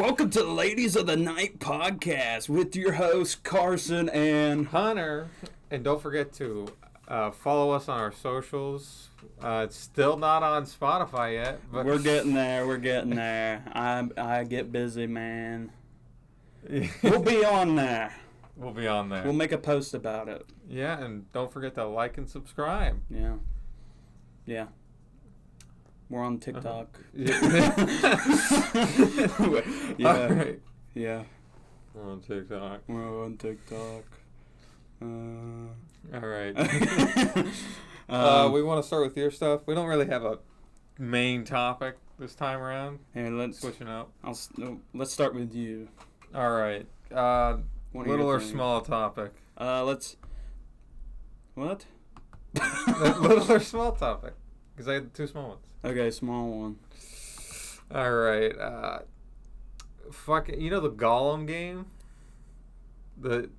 Welcome to the Ladies of the Night podcast with your hosts Carson and Hunter. And don't forget to follow us on our socials. It's still not on Spotify yet, but we're getting there. I get busy, man. We'll be on there. We'll be on there. We'll make a post about it. Yeah, and don't forget to like and subscribe. Yeah. We're on TikTok. Yeah. Yeah. All right. Yeah. We're on TikTok. All right. We want to start with your stuff. We don't really have a main topic this time around. Hey, let's Switching up. Let's start with you. All right. Little or small topic? What? Little or small topic? Because I had two small ones. Okay, small one. All right. You know the Gollum game? The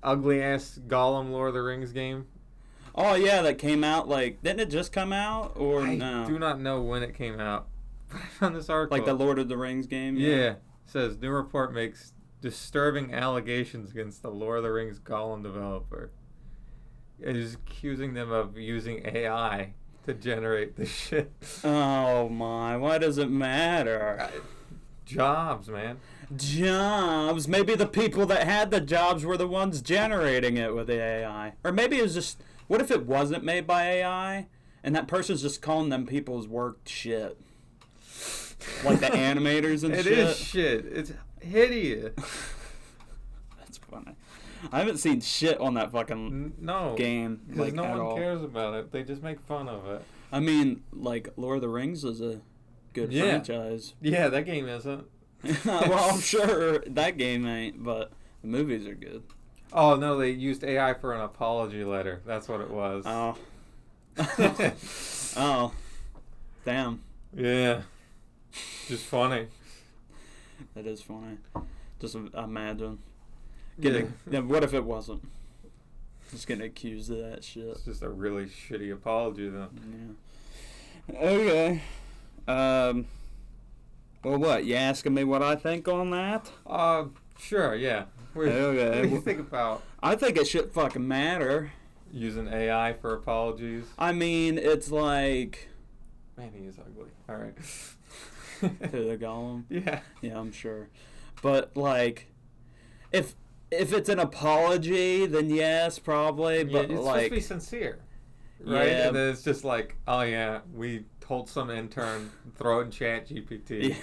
ugly ass Gollum Lord of the Rings game? Oh yeah, that came out didn't it just come out or no? I do not know when it came out. But I found this article. Like the Lord of the Rings game? Yeah. It says new report makes disturbing allegations against the Lord of the Rings Gollum developer. It is accusing them of using AI to generate this shit. Oh my, why does it matter? Jobs, man. Jobs. Maybe the people that had the jobs were the ones generating it with the AI. Or maybe it was just, what if it wasn't made by AI and that person's just calling them people's work shit? Like the animators and shit? It is shit. It's hideous. That's funny. I haven't seen shit on that fucking game. Because no one cares about it. They just make fun of it. I mean, Lord of the Rings is a good franchise. Yeah, that game isn't. Well, I'm sure that game ain't, but the movies are good. Oh, no, they used AI for an apology letter. That's what it was. Oh. Oh. Damn. Yeah. Just funny. That is funny. Just imagine. Yeah. What if it wasn't? Just getting accused of that shit. It's just a really shitty apology, then. Yeah. Okay. Well, what? You asking me what I think on that? Sure, yeah. Okay. What do you think about I think it should fucking matter. using AI for apologies? I mean, it's like... Man, he is ugly. All right. To the Gollum? Yeah. Yeah, I'm sure. But, if it's an apology, then yes, probably. But it's supposed to be sincere, right? Yeah. And then it's just like, oh yeah, we told some intern, throw it in Chat GPT, Yeah.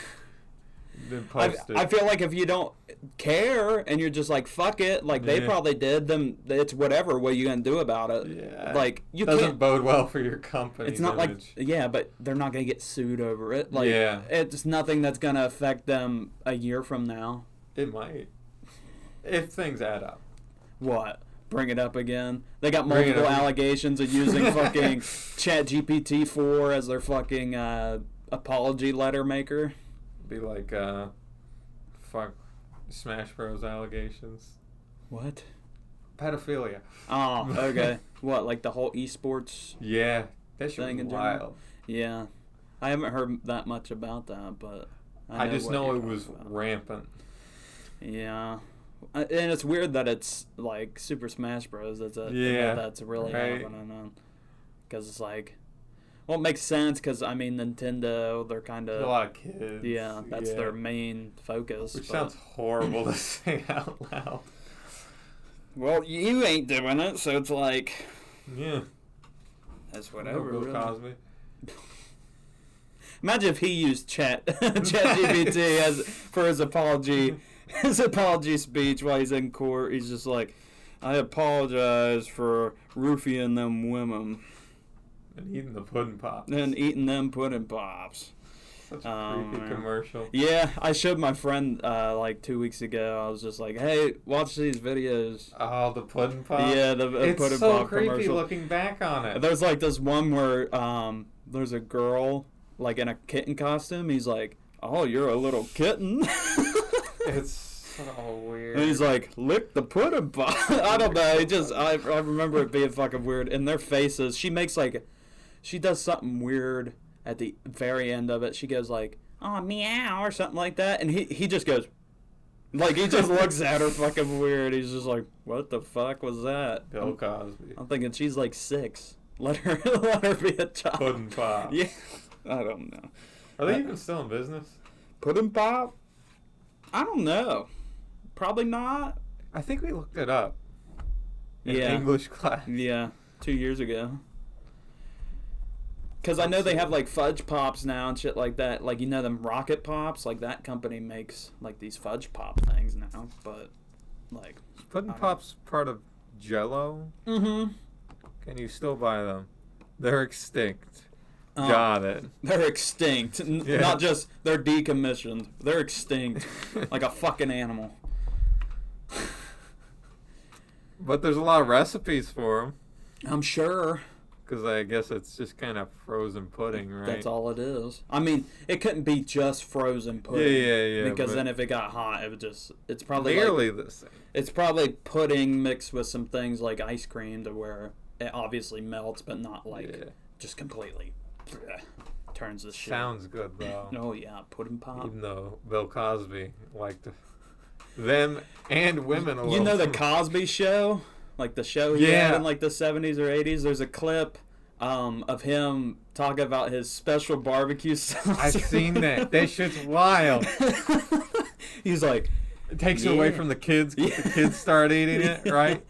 then post it. I feel like if you don't care and you're just like, fuck it, they probably did, then it's whatever. What are you gonna do about it? Yeah. You doesn't can't bode well for your company. It's not image. But they're not gonna get sued over it. Yeah. It's nothing that's gonna affect them a year from now. It might. If things add up. What? Bring it up again? They got multiple allegations of using fucking ChatGPT 4 as their fucking apology letter maker. Be like, Smash Bros. Allegations. What? Pedophilia. Oh, okay. What, like the whole esports? Yeah. That shit was wild. Yeah. I haven't heard that much about that, but I just know it was rampant. Yeah. And it's weird that it's like Super Smash Bros. That's really happening. Because it's like, well, it makes sense because, I mean, Nintendo, they're kind of... a lot of kids. Yeah, that's their main focus. Which sounds horrible to say out loud. Well, you ain't doing it, so it's like... Yeah. That's whatever. Bill Cosby. Imagine if he used ChatGPT for his apology... His apology speech while he's in court, he's just like, I apologize for roofing them women. And eating the pudding pops. And eating them pudding pops. Such a creepy commercial. Yeah, I showed my friend 2 weeks ago. I was just like, hey, watch these videos. Oh, the pudding pop? Yeah, the pudding pop commercial. It's so creepy looking back on it. There's this one where there's a girl in a kitten costume. He's like, oh, you're a little kitten. It's so weird. And he's like, lick the pudding pop. I don't know. I remember it being fucking weird. And their faces, she does something weird at the very end of it. She goes like, oh, meow, or something like that. And he just goes, like, he just looks at her fucking weird. He's just like, what the fuck was that? Bill Cosby. I'm thinking she's like 6. Let her be a child. Puddin' Pop. Yeah. I don't know. Are they even still in business? Puddin' Pop? I don't know. Probably not. I think we looked it up. In Yeah. English class. Yeah. 2 years ago. Because I know they have like fudge pops now and shit like that. Like, you know, them rocket pops? Like, that company makes like these fudge pop things now. But, like. Puddin' Pop's part of Jell-O? Mm-hmm. Can you still buy them? They're extinct. Oh. Got it. They're extinct. Yeah. Not just, they're decommissioned. They're extinct. Like a fucking animal. But there's a lot of recipes for them. I'm sure. Because I guess it's just kind of frozen pudding, right? That's all it is. I mean, it couldn't be just frozen pudding. Yeah. Because then if it got hot, it would just, it's probably nearly like, the same. it's probably pudding mixed with some things like ice cream to where it obviously melts, but not like just completely turns the shit. Sounds good, though. Oh, yeah, pudding pop. Even though Bill Cosby liked them and women a little. You know the too. Cosby Show? Like the show he had in like the 70s or 80s? There's a clip of him talking about his special barbecue sauce. I've seen that. That shit's wild. He's like... It takes you away from the kids. The kids start eating it, right?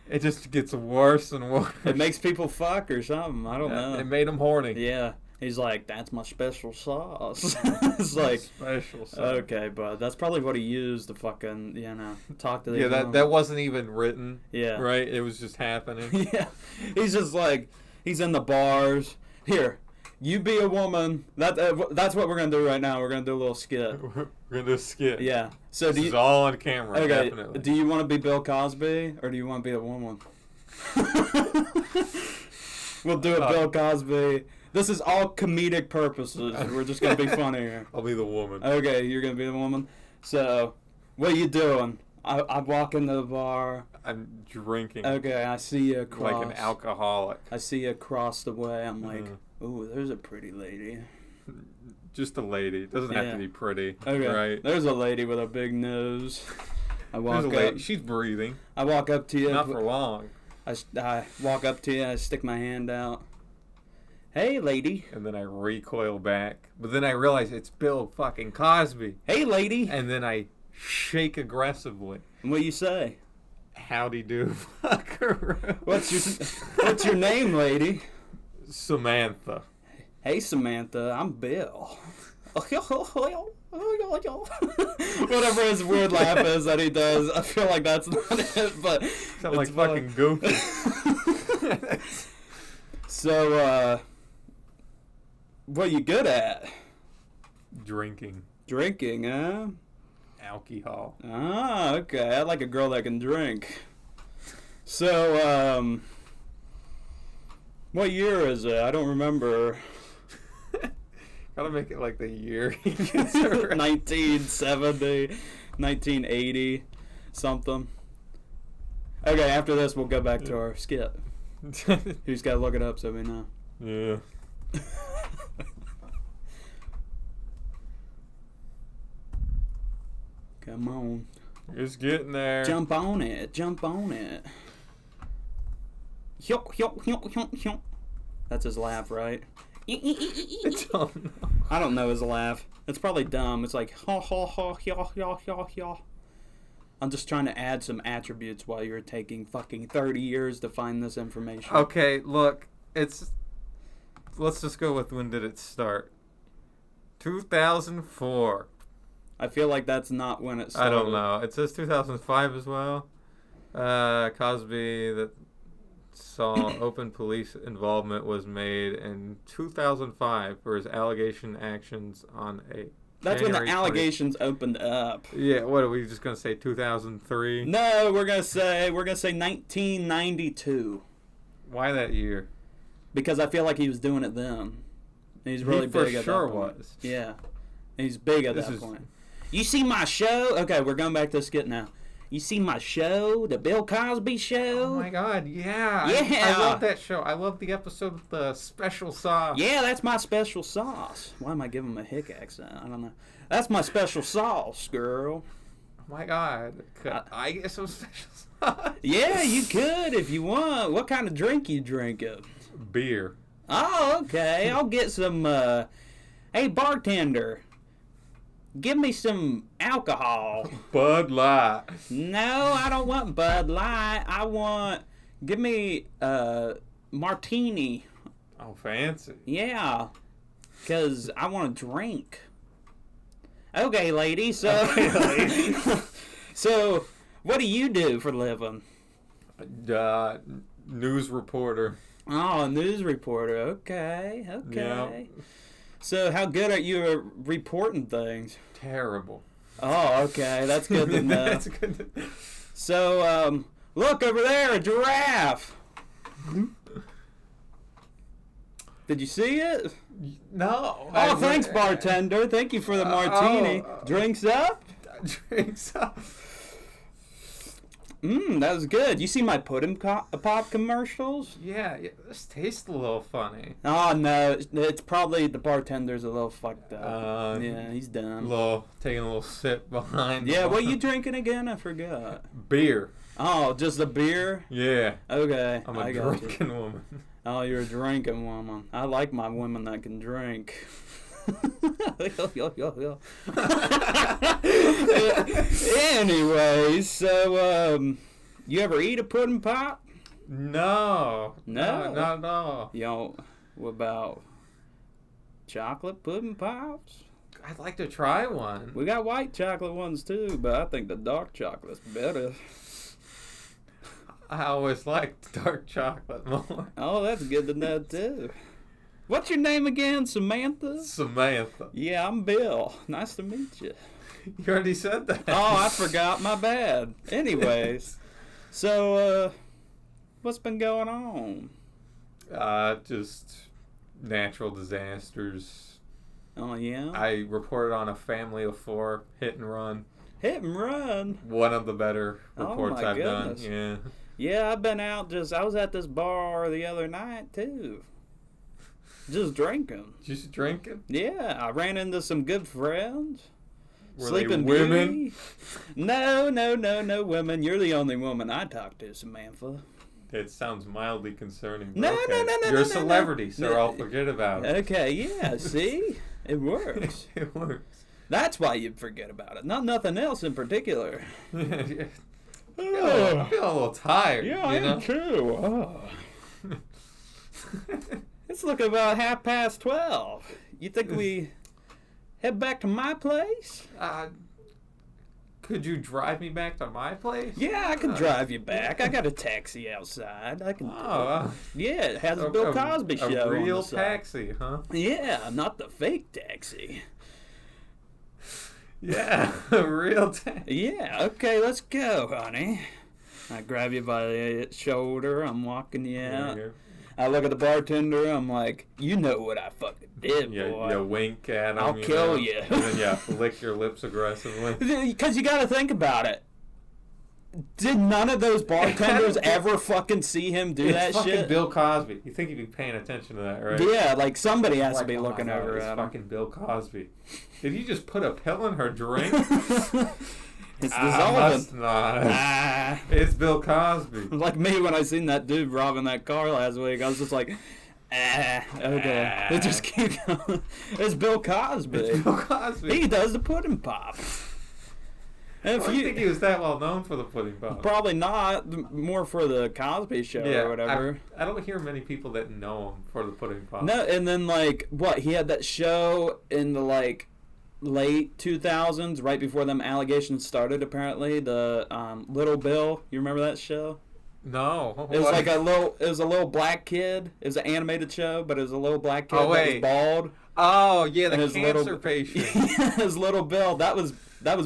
It just gets worse and worse. It makes people fuck or something. I don't know. It made them horny. Yeah. He's like, that's my special sauce. It's like, special sauce. Okay, but that's probably what he used to fucking, talk to the Yeah, that wasn't even written. Yeah. Right? It was just happening. Yeah. He's just like, he's in the bars. Here, you be a woman. That's what we're going to do right now. We're going to do a little skit. We're going to do a skit. Yeah. So this is all on camera, okay, definitely. Do you want to be Bill Cosby or do you want to be a woman? We'll do a Bill Cosby. This is all comedic purposes. We're just going to be funny here. I'll be the woman. Okay, you're going to be the woman. So, what are you doing? I walk into the bar. I'm drinking. Okay, I see you across. Like an alcoholic. I see you across the way. I'm like, ooh, there's a pretty lady. Just a lady. It doesn't have to be pretty. Okay. Right? There's a lady with a big nose. I walk up. She's breathing. I walk up to you. Not for long. I walk up to you. I stick my hand out. Hey, lady. And then I recoil back. But then I realize it's Bill fucking Cosby. Hey, lady. And then I shake aggressively. What do you say? Howdy do, fucker. What's your name, lady? Samantha. Hey, Samantha. I'm Bill. Whatever his weird laugh is that he does, I feel like that's not it, but... Sound like fucking Goofy. So, what are you good at? Drinking. Drinking, huh? Alcohol. Ah, okay. I like a girl that can drink. So, what year is it? I don't remember. Gotta make it like the year he gets around. 1970, 1980, something. Okay, after this, we'll go back to our skit. Who's got to look it up so we know? Yeah. Come on. It's getting there. Jump on it. Jump on it. That's his laugh, right? I don't know his laugh. It's probably dumb. It's like, ha ha ha ha ha ha ha. I'm just trying to add some attributes while you're taking fucking 30 years to find this information. Okay, look, let's just go with when did it start? 2004. I feel like that's not when it started. I don't know. It says 2005 as well. Cosby that saw open police involvement was made in 2005 for his allegation actions on a... That's January when the allegations opened up. Yeah, what are we just gonna say? 2003? No, we're gonna say 1992. Why that year? Because I feel like he was doing it then. He's really big at that point. Was. Yeah, he's big at that point. You see my show? Okay, we're going back to the skit now. You see my show, the Bill Cosby show? Oh my God, yeah. Yeah. I love that show. I love the episode with the special sauce. Yeah, that's my special sauce. Why am I giving him a hick accent? I don't know. That's my special sauce, girl. Oh my God. Could I get some special sauce? Yeah, you could if you want. What kind of drink you drinking? Beer. Oh, okay. I'll get some, hey, bartender. Give me some alcohol. Bud Light. No, I don't want Bud Light. Give me martini. Oh, fancy. Yeah, because I want to drink. Okay, lady. So, so what do you do for a living? News reporter. Oh, a news reporter. Okay. Yeah. So how good are you at reporting things? Terrible. Oh, okay. That's good to know. That's good to know. So, look over there, a giraffe. Did you see it? No. Oh, thanks, bartender. Thank you for the martini. Drinks up? Drinks up. That was good. You see my pudding pop commercials? Yeah, this tastes a little funny. Oh, no. It's probably the bartender's a little fucked up. Yeah, he's done. Taking a little sip behind. Yeah, what you drinking again? I forgot. Beer. Oh, just a beer? Yeah. Okay. I'm a drinking woman. Oh, you're a drinking woman. I like my women that can drink. Anyways, so you ever eat a pudding pop? No. No? Not at all. You know, what about chocolate pudding pops? I'd like to try one. We got white chocolate ones too, but I think the dark chocolate's better. I always liked dark chocolate more. Oh, that's good to know too. What's your name again? Samantha? Samantha. Yeah, I'm Bill. Nice to meet you. You already said that. Oh, I forgot. My bad. Anyways, so, what's been going on? Just natural disasters. Oh, yeah? I reported on a family of 4 hit and run. Hit and run? One of the better reports I've goodness. done. Yeah. Yeah, I've been out I was at this bar the other night, too. Just drinking. Just drinking? Yeah, I ran into some good friends. Were Sleeping they women? Beauty. No women. You're the only woman I talk to, Samantha. It sounds mildly concerning. No, okay. no. You're a celebrity, so No. I'll forget about it. Okay, yeah, see? It works. It works. That's why you'd forget about it. Not nothing else in particular. Yeah. I feel a little tired. Yeah, you I know? am too. Oh. It's looking about 12:30. You think we head back to my place? Could you drive me back to my place? Yeah, I can drive you back. I got a taxi outside. I can. Oh, Yeah, it has a Bill Cosby show. A on real the side. taxi, huh? Yeah, not the fake taxi. Yeah, a real taxi. Yeah, okay, let's go, honey. I grab you by the shoulder. I'm walking you out. I look at the bartender. I'm like, you know what I fucking did, boy. You wink at him. I'll kill you. And then you lick your lips aggressively. Because you got to think about it. Did none of those bartenders ever fucking see him do that fucking shit? Bill Cosby. You think he'd be paying attention to that, right? Yeah, like somebody has to Like, be oh looking my God, over it's at him. fucking Bill Cosby. Did he just put a pill in her drink? It's I must dissolving. not. It's Bill Cosby. Like me when I seen that dude robbing that car last week. I was just like, okay. It just keep going. It's Bill Cosby. It's Bill Cosby. He does the pudding pop. I don't think he was that well known for the pudding pop. Probably not. More for the Cosby Show or whatever. I don't hear many people that know him for the pudding pop. No, and then he had that show in the late 2000s, right before them allegations started. Apparently, the Little Bill. You remember that show? No. It was It was a little black kid. It was an animated show, but it was a little black kid that was bald. Oh yeah, the And cancer patient. His little Bill. That was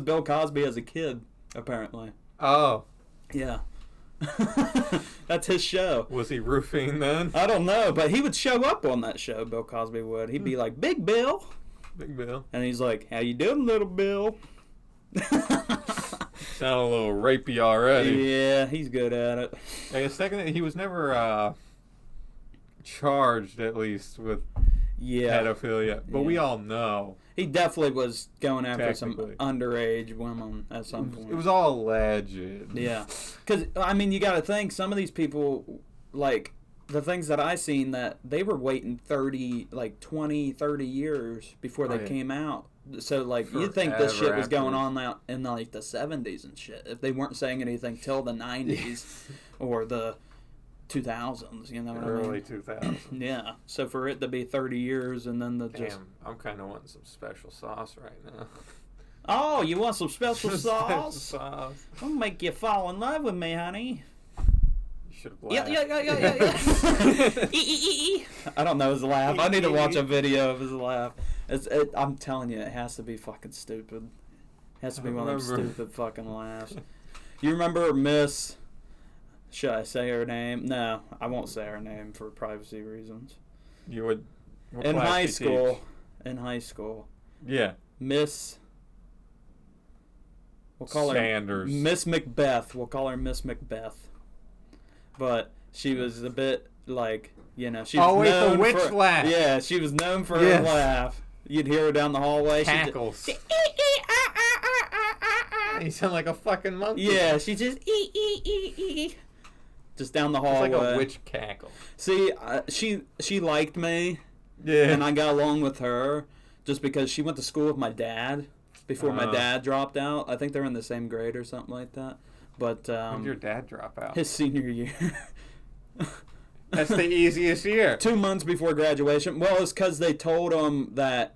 Bill Cosby as a kid, apparently. Oh. Yeah. That's his show. Was he roofing then? I don't know, but he would show up on that show, Bill Cosby would. He'd be like, Big Bill. Big Bill. And he's like, how you doing, little Bill? sound a little rapey already. Yeah, he's good at it. I guess second, he was never charged, at least, with pedophilia. But we all know. He definitely was going after some underage women at some point. It was all alleged. Yeah. Because, I mean, you got to think, some of these people, like, the things that I seen, that they were waiting 20, 30 years before they came out. So, like, you'd think this shit was going on out in, like, the 70s and shit. If they weren't saying anything till the 90s or the 2000s, you know what I mean? Early 2000s. Yeah. So, for it to be 30 years and then I'm kind of wanting some special sauce right now. Oh, you want some special sauce? Special sauce. I'll make you fall in love with me, honey. Should have laughed. Yeah. I don't know his laugh. I need to watch a video of his laugh. I'm telling you, it has to be fucking stupid. It has to be one of those stupid fucking laughs. You remember Miss... Should I say her name? No, I won't say her name for privacy reasons. You would... In high school. In high school. Yeah. Miss... We'll call Sanders. her Miss Macbeth. We'll call her Miss Macbeth. But she was a bit like, you know, she was known the witch for, laugh. Yeah, she was known for her laugh. You'd hear her down the hallway. Cackles. You sound like a fucking monkey. Yeah, she just just down the hallway. It's like a witch cackle. See, she liked me. Yeah. And I got along with her just because she went to school with my dad before my dad dropped out. I think they're in the same grade or something like that. But when did your dad drop out? His senior year. That's the easiest year. 2 months before graduation. Well, it's because they told him that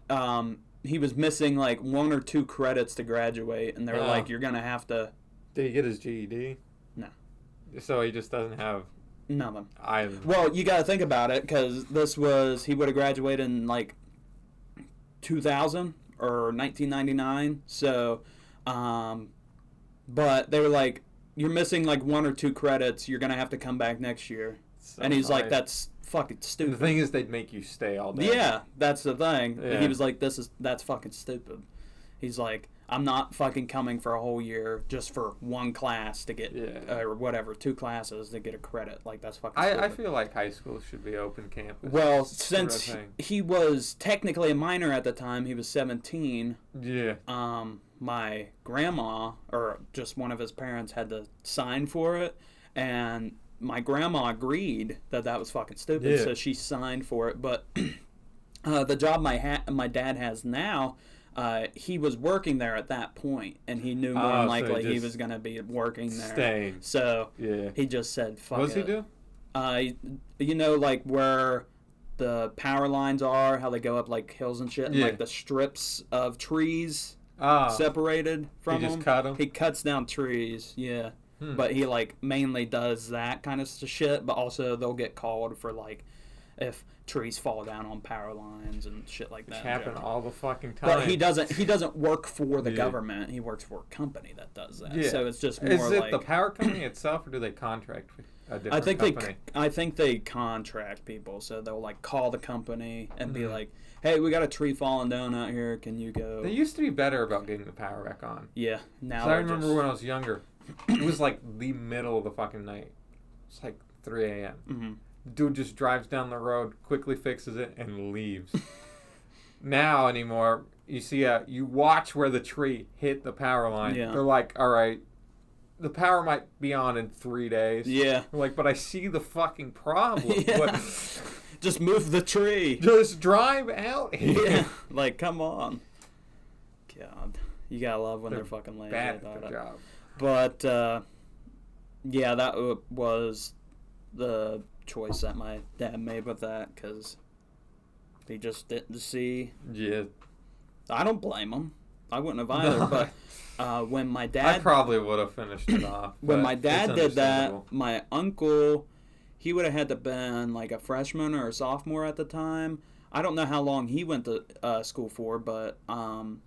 he was missing like 1 or 2 credits to graduate, and they were like, "You're gonna have to." Did he get his GED? No. So he just doesn't have nothing. Either. Well, you got to think about it, because he would have graduated in like 2000 or 1999. So, but they were like, "You're missing like 1 or 2 credits. You're gonna have to come back next year." So and he's like, "That's fucking stupid." The thing is, they'd make you stay all day. Yeah, that's the thing. Yeah. And he was like, that's fucking stupid. He's like, "I'm not fucking coming for a whole year just for 1 class to get, or whatever, 2 classes to get a credit. Like, that's fucking stupid." I feel like high school should be open campus. Well, since he was technically a minor at the time, he was 17. Yeah. My grandma, or just one of his parents, had to sign for it, and my grandma agreed that was fucking stupid, so she signed for it. But the job my dad has now, he was working there at that point, and he knew more than likely he was going to be working there. Staying. So he just said, "Fuck it." What does he do? You know, like where the power lines are, how they go up like hills and shit, and like the strips of trees separated from He just cut them? He cuts down trees, yeah. But he like mainly does that kind of shit, but also they'll get called for like if trees fall down on power lines and shit like that. Which happen all the fucking time. But he doesn't work for the government. He works for a company that does that. Yeah. So it's just more Is it like the power company itself, or do they contract with a different company? I think they contract people, so they'll like call the company and be like, "Hey, we got a tree falling down out here. Can you go?" They used to be better about getting the power back on. Yeah. Now I remember when I was younger, it was like the middle of the fucking night. It's like 3 a.m. Mm-hmm. Dude just drives down the road, quickly fixes it, and leaves. Now anymore, you see you watch where the tree hit the power line. Yeah. They're like, "All right, the power might be on in 3 days." Yeah. They're like, "But I see the fucking problem." Yeah. Just move the tree. Just drive out here. Yeah. Like, come on. God. You gotta love when they're fucking lazy about it. Job. But, yeah, that was the choice that my dad made with that, because he just didn't see. Yeah. I don't blame him. I wouldn't have either, but when my dad... I probably would have finished it off. When my dad did that, my uncle, he would have had to been like a freshman or a sophomore at the time. I don't know how long he went to school for, but I'm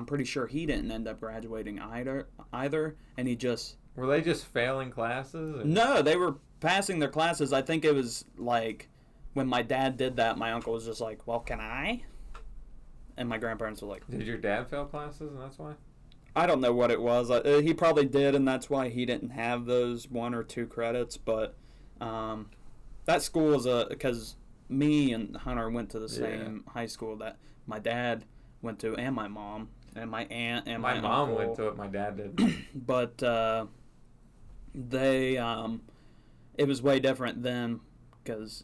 pretty sure he didn't end up graduating either, and he just... Were they just failing classes? Or? No, they were passing their classes. I think it was like when my dad did that, my uncle was just like, "Well, can I?" And my grandparents were like... Did your dad fail classes and that's why? I don't know what it was. He probably did, and that's why he didn't have those 1 or 2 credits. But that school was because me and Hunter went to the same high school that my dad went to, and my mom, and my aunt, and my mom uncle. went to it. My dad did. But they, it was way different then, because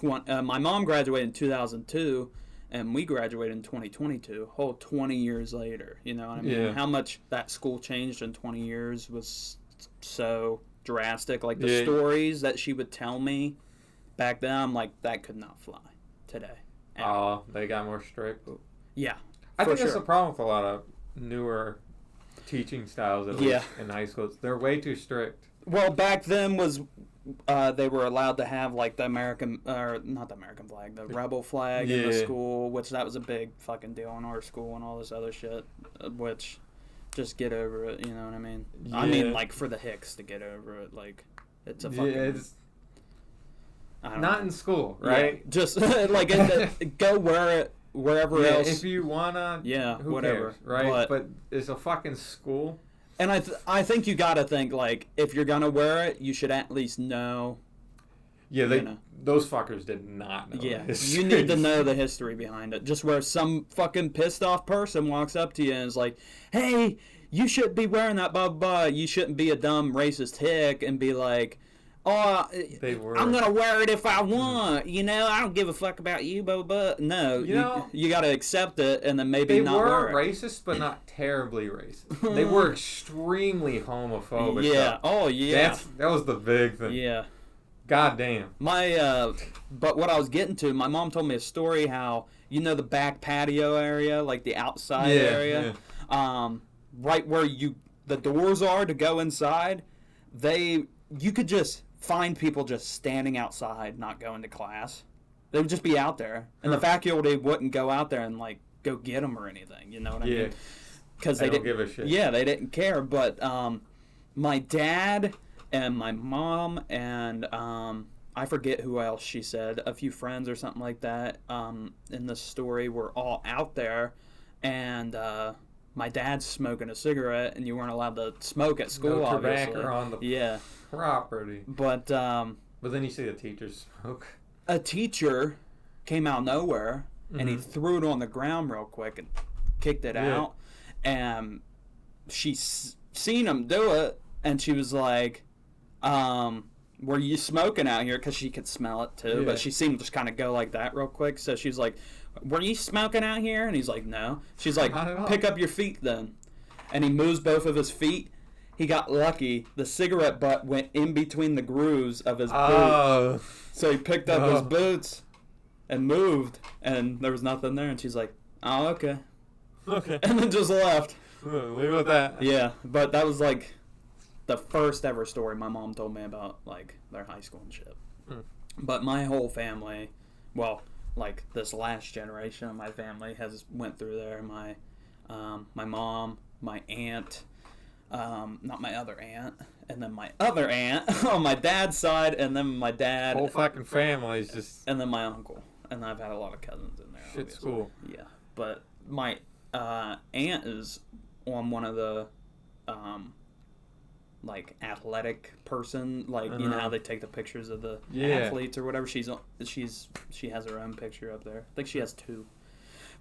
my mom graduated in 2002. And we graduated in 2022, whole 20 years later. You know what I mean? Yeah. How much that school changed in 20 years was so drastic. Like, the stories that she would tell me back then, I'm like, that could not fly today. Oh, they got more strict. Yeah, I think sure. that's the problem with a lot of newer teaching styles, at least in high schools. They're way too strict. Well, back then was... they were allowed to have, like, the American, or not the American flag, the rebel flag in the school, which that was a big fucking deal in our school and all this other shit, which, just get over it, you know what I mean? Yeah. I mean, like, for the Hicks to get over it, like, it's a fucking... it's I don't not know. in school, right? Yeah, just, like, go wherever else. If you wanna, who whatever. cares, right? But it's a fucking school. And I think you gotta think, like, if you're gonna wear it, you should at least know. Yeah, those fuckers did not know. Yeah, you need to know the history behind it. Just where some fucking pissed off person walks up to you and is like, hey, you shouldn't be wearing that, blah, blah, blah. You shouldn't be a dumb racist hick and be like, oh, I'm going to wear it if I want. You know, I don't give a fuck about you, blah, blah, blah. No, you got to accept it and then maybe not wear it. They were racist, but not terribly racist. They were extremely homophobic. Yeah. Oh, yeah. That was the big thing. Yeah. God damn. But what I was getting to, my mom told me a story how, the back patio area, like the outside area, right where the doors are to go inside, you could just find people just standing outside, not going to class. They would just be out there. And the faculty wouldn't go out there and, like, go get them or anything, you know what I mean? Because they didn't give a shit. Yeah, they didn't care. But my dad and my mom and I forget who else she said, a few friends or something like that in the story were all out there. And my dad's smoking a cigarette, and you weren't allowed to smoke at school, no obviously. tobacco on the property. But then you see the teachers smoke. A teacher came out of nowhere, and he threw it on the ground real quick and kicked it out. And she seen him do it, and she was like, were you smoking out here? Because she could smell it, too. But she seen him just kind of go like that real quick. So she's like, were you smoking out here? And he's like, no. She's like, pick up your feet then. And he moves both of his feet. He got lucky. The cigarette butt went in between the grooves of his boot. So he picked up his boots and moved, and there was nothing there. And she's like, oh, okay. Okay. And then just left. Leave it at that. Yeah, but that was like the first ever story my mom told me about, like, their high school and shit. But my whole family, well, like, this last generation of my family has went through there. My mom, my aunt, not my other aunt, and then my other aunt on my dad's side, and then my dad. Whole fucking family's just. And then my uncle. And I've had a lot of cousins in there. Shit's obviously. cool. Yeah, but my aunt is on one of the like athletic person, like you know how they take the pictures of the athletes or whatever. She has her own picture up there. I think she has 2.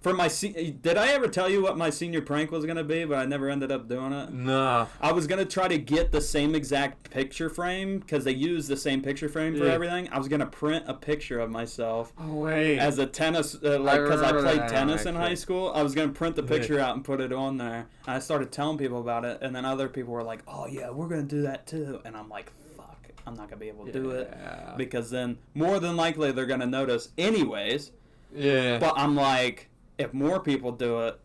For my did I ever tell you what my senior prank was gonna be? But I never ended up doing it. No. I was gonna try to get the same exact picture frame because they use the same picture frame for everything. I was gonna print a picture of myself. Oh wait. As a tennis, because I played tennis in high school. I was gonna print the picture out and put it on there. And I started telling people about it, and then other people were like, "Oh yeah, we're gonna do that too." And I'm like, "Fuck, I'm not gonna be able to do it because then more than likely they're gonna notice anyways." Yeah. But I'm like, if more people do it,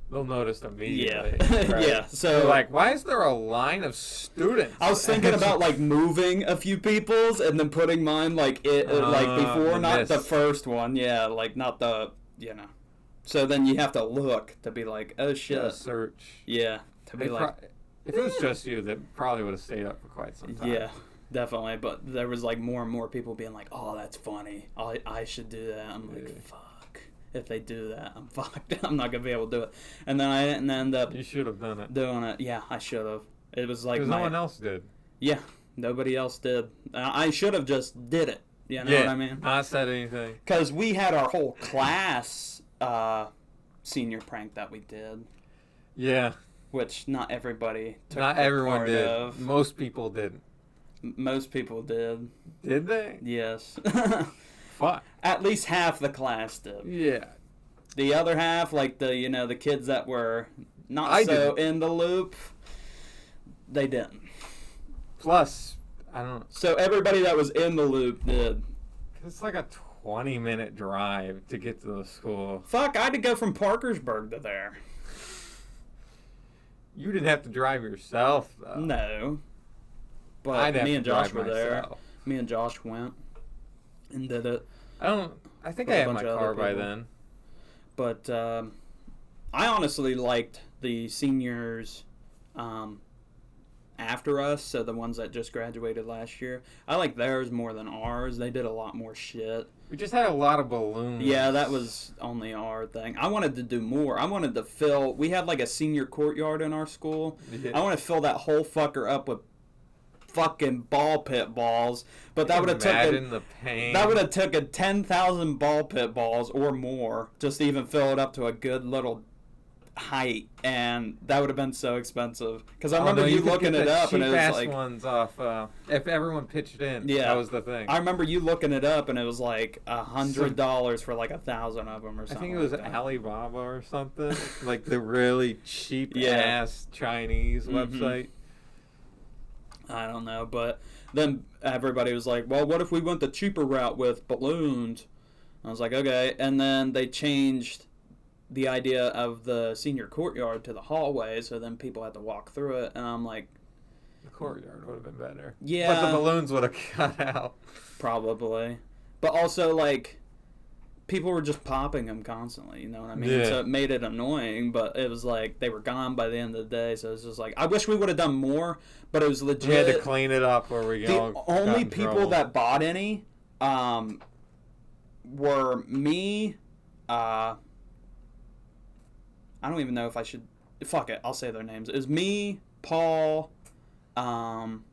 they'll notice immediately. Yeah. Right? Yeah. So they're like, why is there a line of students? I was thinking about like moving a few people's and then putting mine like before, not the first one. Yeah, like not the So then you have to look to be like, oh shit. Yeah, search. Yeah. To be like, if it was just you, that probably would have stayed up for quite some time. Yeah. Definitely, but there was like more and more people being like, "Oh, that's funny. I should do that." I'm like, "Fuck." if they do that, I'm fucked. I'm not gonna be able to do it. And then I didn't end up You should have done it. doing it. Yeah, I should have. It was like Because no one else did. Yeah, nobody else did. I should have just did it. You know what I mean? Not said anything. Because we had our whole class senior prank that we did. Yeah. Which not everybody took Not everyone part did. of. Most people didn't. Most people did. Did they? Yes. Fuck. At least half the class did. Yeah. The other half, like the kids that were not in the loop, they didn't. Plus, I don't know. So everybody that was in the loop did. It's like a 20-minute drive to get to the school. Fuck, I had to go from Parkersburg to there. You didn't have to drive yourself, though. No. But me and Josh were there. myself. Me and Josh went and did it. I think With I a had bunch my of car other by people. then. But I honestly liked the seniors after us, so the ones that just graduated last year. I like theirs more than ours. They did a lot more shit. We just had a lot of balloons. Yeah, that was only our thing. I wanted to do more. I wanted to fill... We had like a senior courtyard in our school. Yeah. I want to fill that whole fucker up with fucking ball pit balls. But that would have Imagine the pain. That would have taken 10,000 ball pit balls or more just to even fill it up to a good little height, and that would have been so expensive. Because I remember you looking it up, and it was like ones off. If everyone pitched in, yeah, that was the thing. I remember you looking it up, and it was like $100 for like 1,000 of them or something. I think it was like that. Alibaba or something, like the really cheap ass Chinese website. I don't know, but then everybody was like, well, what if we went the cheaper route with balloons? I was like, okay. And then they changed the idea of the senior courtyard to the hallway, so then people had to walk through it. And I'm like, The courtyard would have been better. yeah. But the balloons would have cut out. Probably. But also, like, people were just popping them constantly, you know what I mean? Yeah. So it made it annoying, but it was like they were gone by the end of the day, so it's just like, I wish we would have done more, but it was legit. We had to clean it up or we The all only got in people trouble. that bought any were me. I don't even know if I should. Fuck it, I'll say their names. It was me, Paul, Hannah,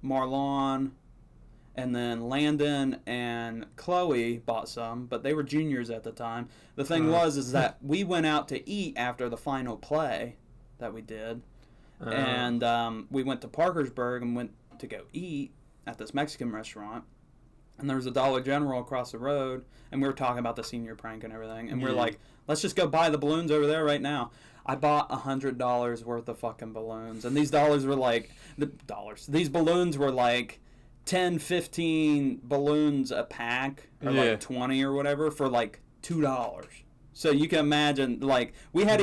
Marlon, and then Landon and Chloe bought some, but they were juniors at the time. The thing is that we went out to eat after the final play that we did. And we went to Parkersburg and went to go eat at this Mexican restaurant. And there was a Dollar General across the road, and we were talking about the senior prank and everything. And we're like, let's just go buy the balloons over there right now. I bought $100 worth of fucking balloons. And these dollars were like, these balloons were like 10, 15 balloons a pack, or like 20 or whatever, for like $2. So you can imagine, like, we had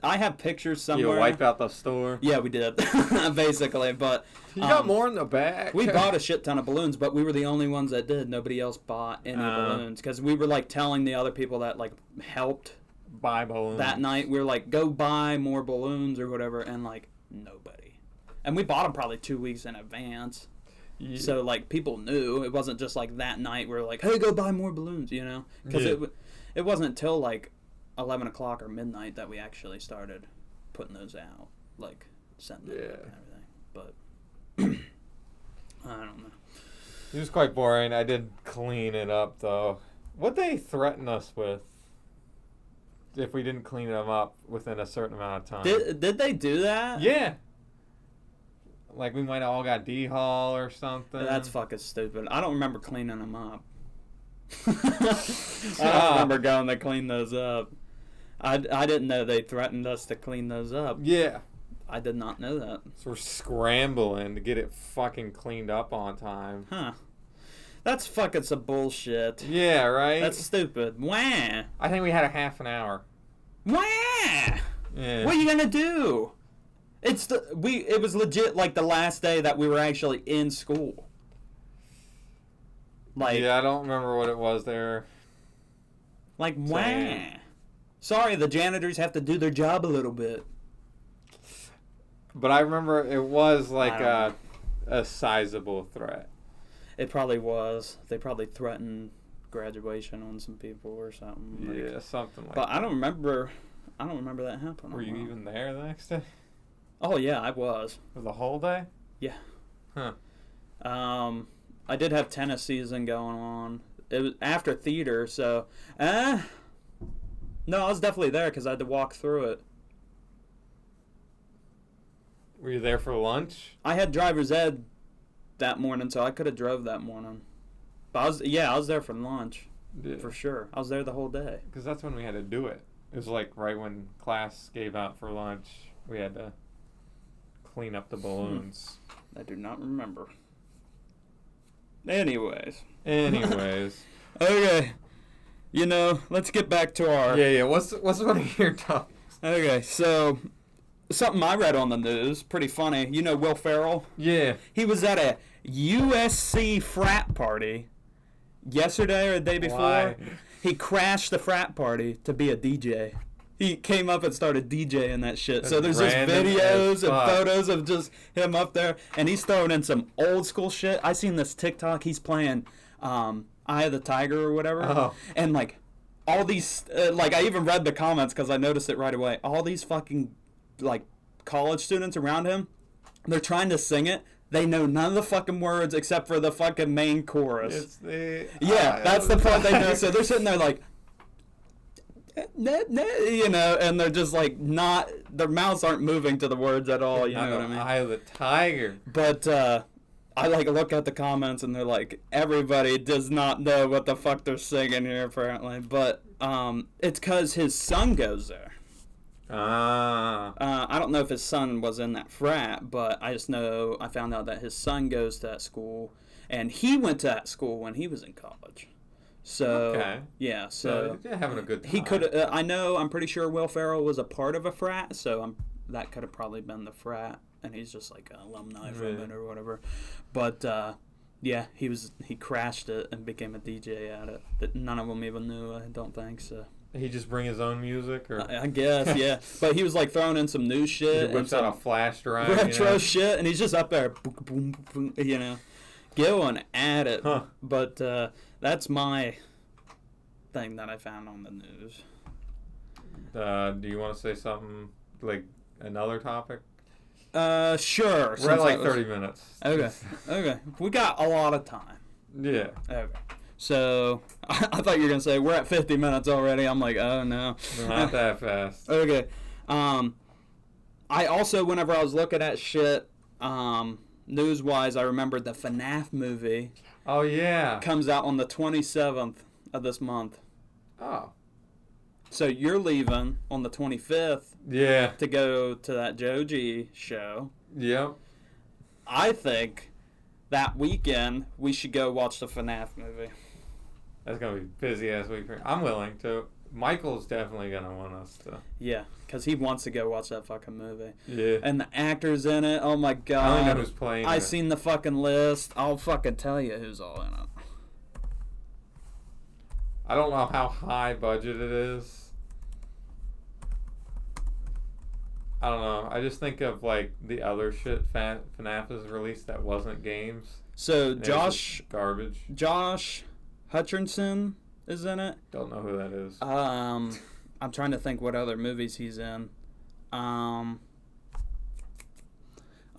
I have pictures somewhere. You wipe out the store? Yeah, we did, basically, but... You got more in the back. We bought a shit ton of balloons, but we were the only ones that did. Nobody else bought any balloons, because we were, like, telling the other people that, like, helped buy balloons that night. We were like, go buy more balloons or whatever, and, like, nobody. And we bought them probably 2 weeks in advance. Yeah. So, like, people knew. It wasn't just, like, that night we were like, hey, go buy more balloons, you know? Because it wasn't until, like, 11 o'clock or midnight that we actually started putting those out. Like, sending them and everything. But, I don't know. It was quite boring. I did clean it up, though. What'd they threaten us with if we didn't clean them up within a certain amount of time? Did they do that? Yeah. Like, we might have all got D-Hall or something. That's fucking stupid. I don't remember cleaning them up. I don't remember going to clean those up. I didn't know they threatened us to clean those up. Yeah. I did not know that. So we're scrambling to get it fucking cleaned up on time. Huh. That's fucking some bullshit. Yeah, right? That's stupid. Wah. I think we had a half an hour. Wah. Yeah. What are you gonna do? It was legit like the last day that we were actually in school. Like, yeah, I don't remember what it was there. Like, wah. Sorry, the janitors have to do their job a little bit. But I remember it was like a sizable threat. It probably was. They probably threatened graduation on some people or something. Yeah, something like but that. I don't remember that happening. Were you even there the next day? Oh, yeah, I was. For the whole day? Yeah. Huh. I did have tennis season going on. It was after theater, so... no, I was definitely there because I had to walk through it. Were you there for lunch? I had driver's ed that morning, so I could have drove that morning. But I was there for lunch, Yeah. for sure. I was there the whole day. Because that's when we had to do it. It was like right when class gave out for lunch. We had to clean up the balloons. I do not remember. Anyways. Okay. Let's get back to our... Yeah. What's one of your topics? Okay, so... Something I read on the news, pretty funny. You know Will Ferrell? Yeah. He was at a USC frat party yesterday or the day before. Why? He crashed the frat party to be a DJ. He came up and started DJing that shit. So there's just videos and photos of just him up there. And he's throwing in some old school shit. I seen this TikTok. He's playing Eye of the Tiger or whatever. Oh. And like all these, I even read the comments because I noticed it right away. All these fucking like college students around him, they're trying to sing it. They know none of the fucking words except for the fucking main chorus. That's the part they know. So they're sitting there like, and they're just like not, their mouths aren't moving to the words at all. You know what I mean? Eye of the Tiger. But I look at the comments and they're like, everybody does not know what the fuck they're singing here apparently. But it's because his son goes there. I don't know if his son was in that frat, but I just know I found out that his son goes to that school, and he went to that school when he was in college. So yeah, so they're having a good time. He could. I'm pretty sure Will Ferrell was a part of a frat, so that could have probably been the frat, and he's just like an alumni from it or whatever. But yeah, he crashed it and became a DJ at it. That none of them even knew. I don't think so. He just bring his own music, or I guess, yeah. But he was like throwing in some new shit, he whips out a flash drive, retro shit, and he's just up there, boom, boom, boom, going at it. Huh. But that's my thing that I found on the news. Do you want to say something like another topic? Sure. We're at like 30 minutes. Okay. We got a lot of time. Yeah. Okay. So, I thought you were going to say, we're at 50 minutes already. I'm like, oh, no. Not that fast. Okay. I also, whenever I was looking at shit, news-wise, I remembered the FNAF movie. Oh, yeah. Comes out on the 27th of this month. Oh. So, you're leaving on the 25th. Yeah. To go to that Joe G show. Yep. I think that weekend we should go watch the FNAF movie. That's going to be busy ass week. I'm willing to. Michael's definitely going to want us to. Yeah, because he wants to go watch that fucking movie. Yeah. And the actors in it, oh my god. I only know who's playing I seen the fucking list. I'll fucking tell you who's all in it. I don't know how high budget it is. I don't know. I just think of like the other shit FNAF has released that wasn't games. So garbage. Josh Hutcherson is in it. Don't know who that is. I'm trying to think what other movies he's in. Oh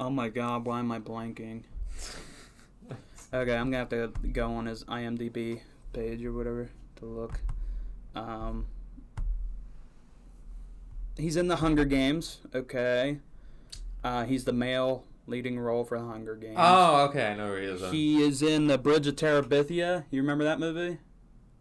my god, why am I blanking? Okay, I'm gonna have to go on his IMDb page or whatever to look. He's in the Hunger Games. Okay. He's the male leading role for the Hunger Games. Oh, okay, I know who he is. He is in the Bridge of Terabithia. You remember that movie?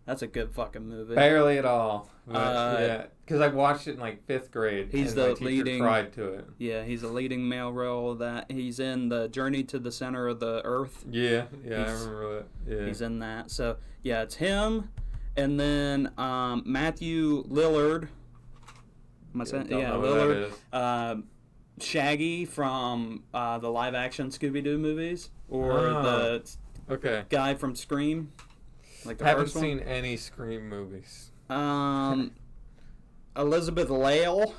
That's a good fucking movie. Barely at all. But, yeah, because I watched it in like 5th grade. He's and the my teacher leading. Cried to it. Yeah, he's a leading male role. That he's in the Journey to the Center of the Earth. Yeah, I remember that. Yeah, he's in that. So yeah, it's him, and then Matthew Lillard. Lillard. Shaggy from the live action Scooby-Doo movies, or the guy from Scream. Like the haven't first one. seen any Scream movies. Elizabeth Lale.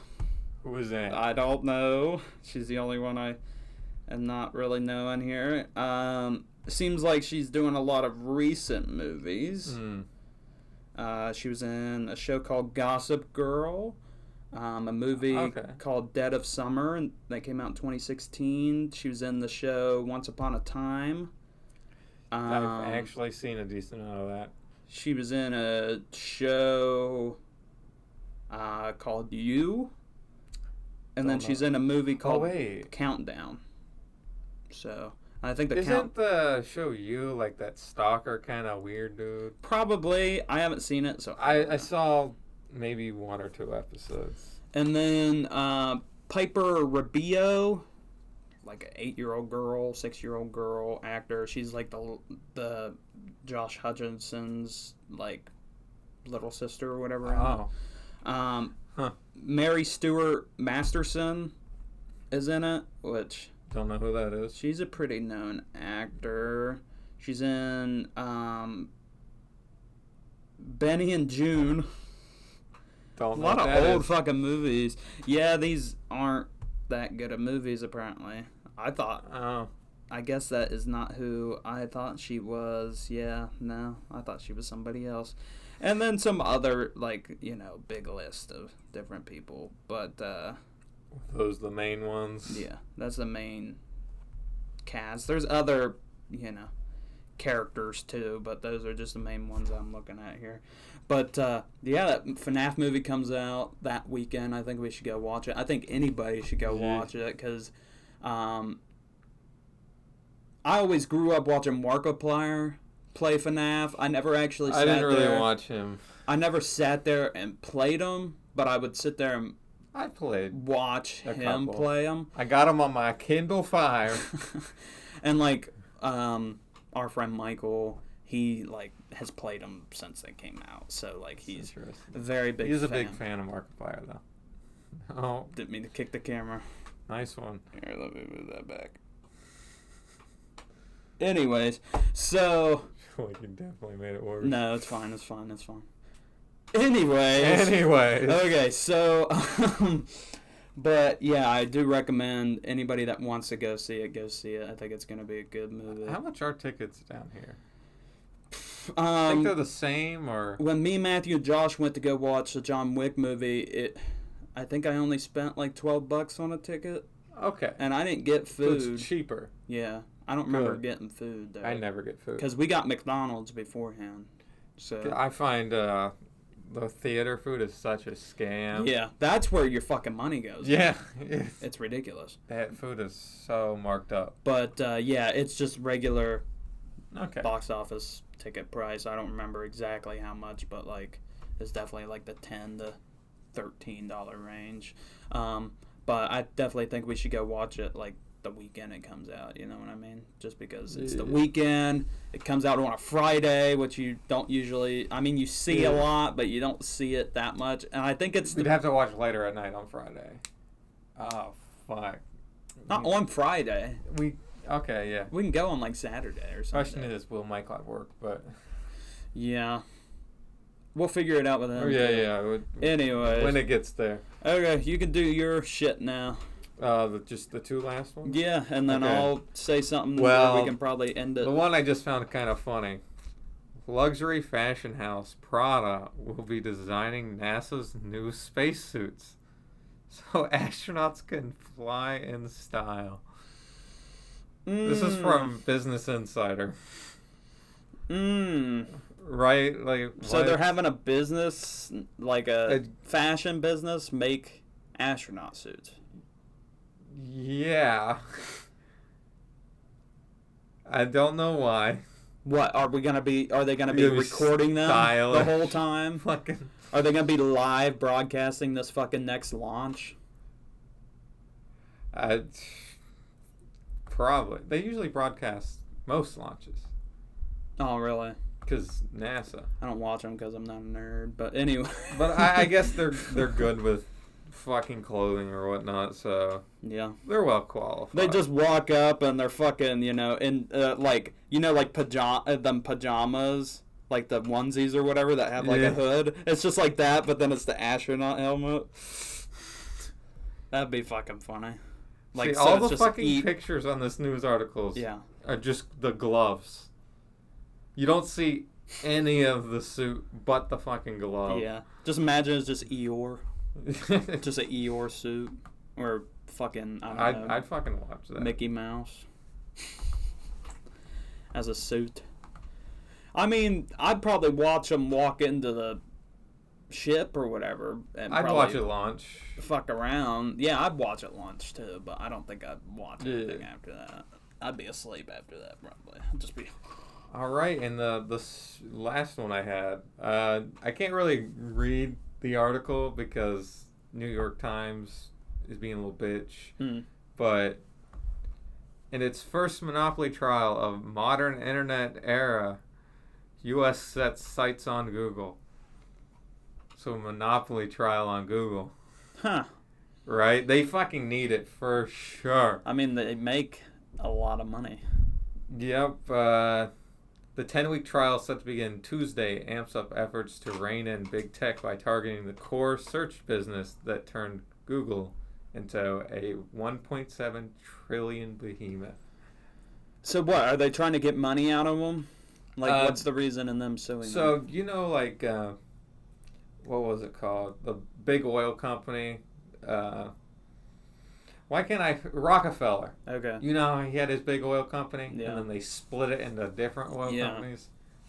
Who is that? I don't know. She's the only one I am not really knowing here. Seems like she's doing a lot of recent movies. She was in a show called Gossip Girl, a movie called Dead of Summer, and that came out in 2016. She was in the show Once Upon a Time. I've actually seen a decent amount of that. She was in a show called You, and then she's in a movie called Countdown. So I think isn't the show You like that stalker kind of weird dude? Probably. I haven't seen it, so I saw maybe 1 or 2 episodes. And then Piper Rubio, like an 8-year-old girl, 6-year-old girl actor. She's like the Josh Hutchinson's like little sister or whatever. Mary Stuart Masterson is in it, which don't know who that is. She's a pretty known actor. She's in Benny and June. Don't know a lot of old fucking movies. Yeah, these aren't that good of movies apparently. I thought. Oh. I guess that is not who I thought she was. Yeah, no, I thought she was somebody else. And then some other, like, big list of different people. But, those the main ones? Yeah, that's the main cast. There's other, characters too, but those are just the main ones I'm looking at here. But, yeah, that FNAF movie comes out that weekend. I think we should go watch it. I think anybody should go watch it because, I always grew up watching Markiplier play FNAF. I never actually sat there. I didn't really watch him. I never sat there and played him, but I would sit there and watch him play him. I got him on my Kindle Fire. And like our friend Michael, he like has played them since they came out. So like he's a very big fan. He's a big fan of Markiplier though. Oh, didn't mean to kick the camera. Nice one. Here, let me move that back. Anyways, so... Well, you definitely made it worse. No, it's fine. Anyways. Okay, so... but, yeah, I do recommend anybody that wants to go see it, go see it. I think it's going to be a good movie. How much are tickets down here? I think they're the same, or... When me, Matthew, and Josh went to go watch the John Wick movie, I think I only spent like $12 on a ticket. Okay. And I didn't get food. So it's cheaper. Yeah. I don't remember getting food, though. I never get food. Because we got McDonald's beforehand. So I find the theater food is such a scam. Yeah, that's where your fucking money goes. Yeah. It's ridiculous. That food is so marked up. But, yeah, it's just regular box office ticket price. I don't remember exactly how much, but, like, it's definitely, like, the $10 to $13 range. But I definitely think we should go watch it, like, the weekend it comes out, you know what I mean? Just because it's the weekend, it comes out on a Friday, which you don't usually, I mean, you see a lot, but you don't see it that much, and I think it's... We'd have to watch later at night on Friday. Oh, fuck. Not on Friday. Okay, yeah. We can go on, like, Saturday or something. Question is, will Michael at work, but... Yeah. We'll figure it out with him. Yeah. Anyways. When it gets there. Okay, you can do your shit now. Just the 2 last ones? Yeah, and then I'll say something where we can probably end it. The one I just found kind of funny. Luxury fashion house Prada will be designing NASA's new spacesuits so astronauts can fly in style. This is from Business Insider. Right? Like, so they're having a business, like a fashion business, make astronaut suits. Yeah. I don't know why. What are they gonna be recording them the whole time? Fucking. Are they gonna be live broadcasting this fucking next launch? Probably. They usually broadcast most launches. Oh, really? Because NASA. I don't watch them because I'm not a nerd. But anyway. But I guess they're good with fucking clothing or whatnot, so yeah, they're well qualified. They just walk up and they're fucking, in like pajamas, like the onesies or whatever that have like a hood. It's just like that, but then it's the astronaut helmet. That'd be fucking funny. Like, see, all the fucking pictures on this news articles are just the gloves. You don't see any of the suit but the fucking glove. Yeah. Just imagine it's just Eeyore. Just an Eeyore suit. Or fucking, I don't know. I'd fucking watch that. Mickey Mouse. As a suit. I mean, I'd probably watch them walk into the ship or whatever. And I'd watch it launch. Fuck around. Yeah, I'd watch it launch too, but I don't think I'd watch anything after that. I'd be asleep after that, probably. I'd just be... All right, and the last one I had, I can't really read the article because New York Times is being a little bitch, but in its first monopoly trial of modern internet era, U.S. sets sights on Google. So monopoly trial on Google. Huh. Right? They fucking need it for sure. I mean, they make a lot of money. Yep. The 10-week trial set to begin Tuesday amps up efforts to rein in big tech by targeting the core search business that turned Google into a 1.7 trillion behemoth. So what? Are they trying to get money out of them? Like, what's the reason in them suing them? So, you know, like, what was it called? The big oil company. Why can't I... Rockefeller. Okay. You know, he had his big oil company, Yeah. and then they split it into different oil companies.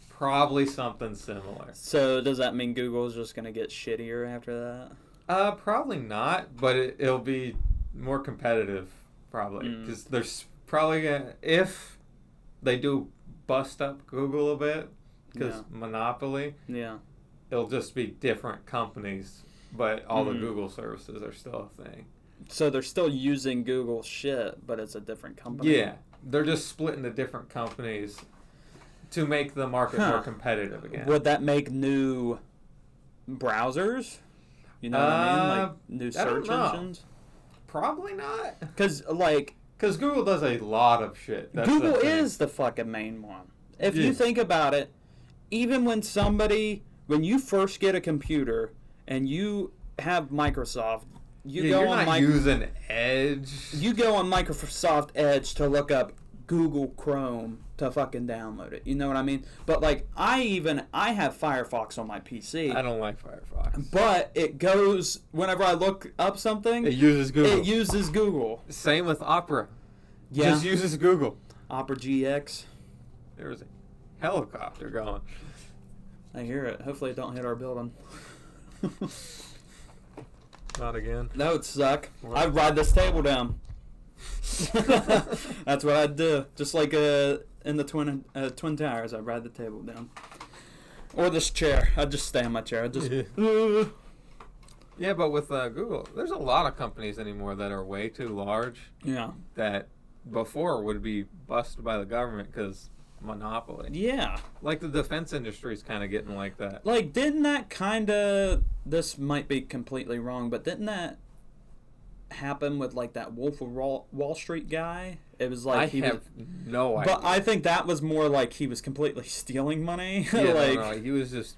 Probably something similar. So does that mean Google's just going to get shittier after that? Probably not, but it'll be more competitive, probably. Because there's probably going to... If they do bust up Google a bit, because monopoly, it'll just be different companies, but all the Google services are still a thing. So they're still using Google shit, but it's a different company? Yeah. They're just splitting the different companies to make the market more competitive again. Would that make new browsers? You know what I mean? Like new search engines? Probably not. Because Google does a lot of shit. That's Google is the fucking main one. If you think about it, even when you first get a computer and you have Microsoft, you're not using Edge. You go on Microsoft Edge to look up Google Chrome to fucking download it. You know what I mean? But like, I have Firefox on my PC. I don't like Firefox. But it goes, whenever I look up something, it uses Google. Same with Opera. Yeah. Just uses Google. Opera GX. There was a helicopter going. I hear it. Hopefully it don't hit our building. Not again. That would suck. I'd ride this table down. That's what I'd do. Just like in the Twin Towers, I'd ride the table down. Or this chair. I'd just stay on my chair. I'd just... Yeah, but with Google, there's a lot of companies anymore that are way too large. Yeah. That before would be busted by the government because monopoly. Yeah. Like the defense industry is kind of getting like that. Like, didn't that kind of... This might be completely wrong, but didn't that happen with, like, that Wolf of Wall Street guy? It was like I have no idea. But I think that was more like he was completely stealing money. Yeah, like, no, he was just...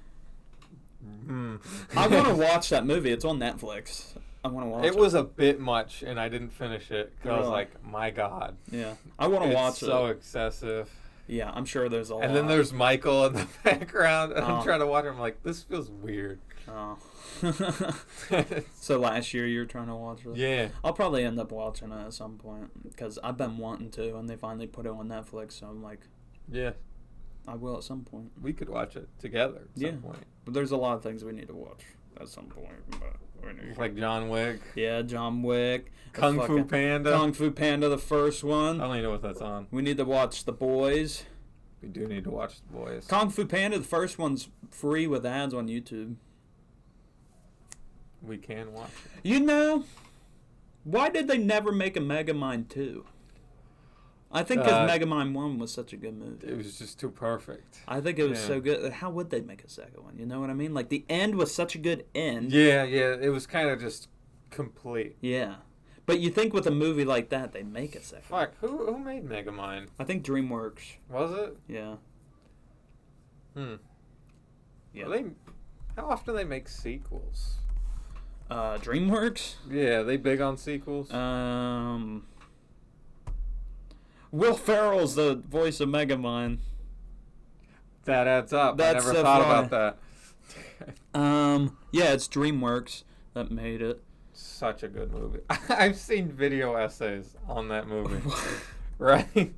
I want to watch that movie. It's on Netflix. I want to watch it. It was a bit much, and I didn't finish it because I was like, my God. Yeah. I want to watch it. It's so excessive. Yeah, I'm sure there's a lot. And then there's Michael in the background, and I'm trying to watch it. I'm like, this feels weird. Oh. So last year you were trying to watch it? Yeah. I'll probably end up watching it at some point because I've been wanting to, and they finally put it on Netflix, so I'm like... Yeah. I will at some point. We could watch it together at some point. But there's a lot of things we need to watch at some point. Like John Wick. Yeah, John Wick. Kung Fu Panda. Kung Fu Panda, the first one. I don't even know what that's on. We need to watch The Boys. We do need to watch The Boys. Kung Fu Panda, the first one's free with ads on YouTube. We can watch it. You know, why did they never make a Megamind 2? I think because Megamind 1 was such a good movie. It was just too perfect. I think it was so good. How would they make a second one? You know what I mean? Like, the end was such a good end. Yeah. It was kind of just complete. Yeah. But you think with a movie like that, they'd make a second. Fuck, who made Megamind? I think DreamWorks. Was it? Yeah. Yeah. How often do they make sequels? DreamWorks? Yeah, they big on sequels? Will Ferrell's the voice of Megamind. That adds up. That's I never so thought funny. about that. Yeah, it's DreamWorks that made it. Such a good movie. I've seen video essays on that movie. Right?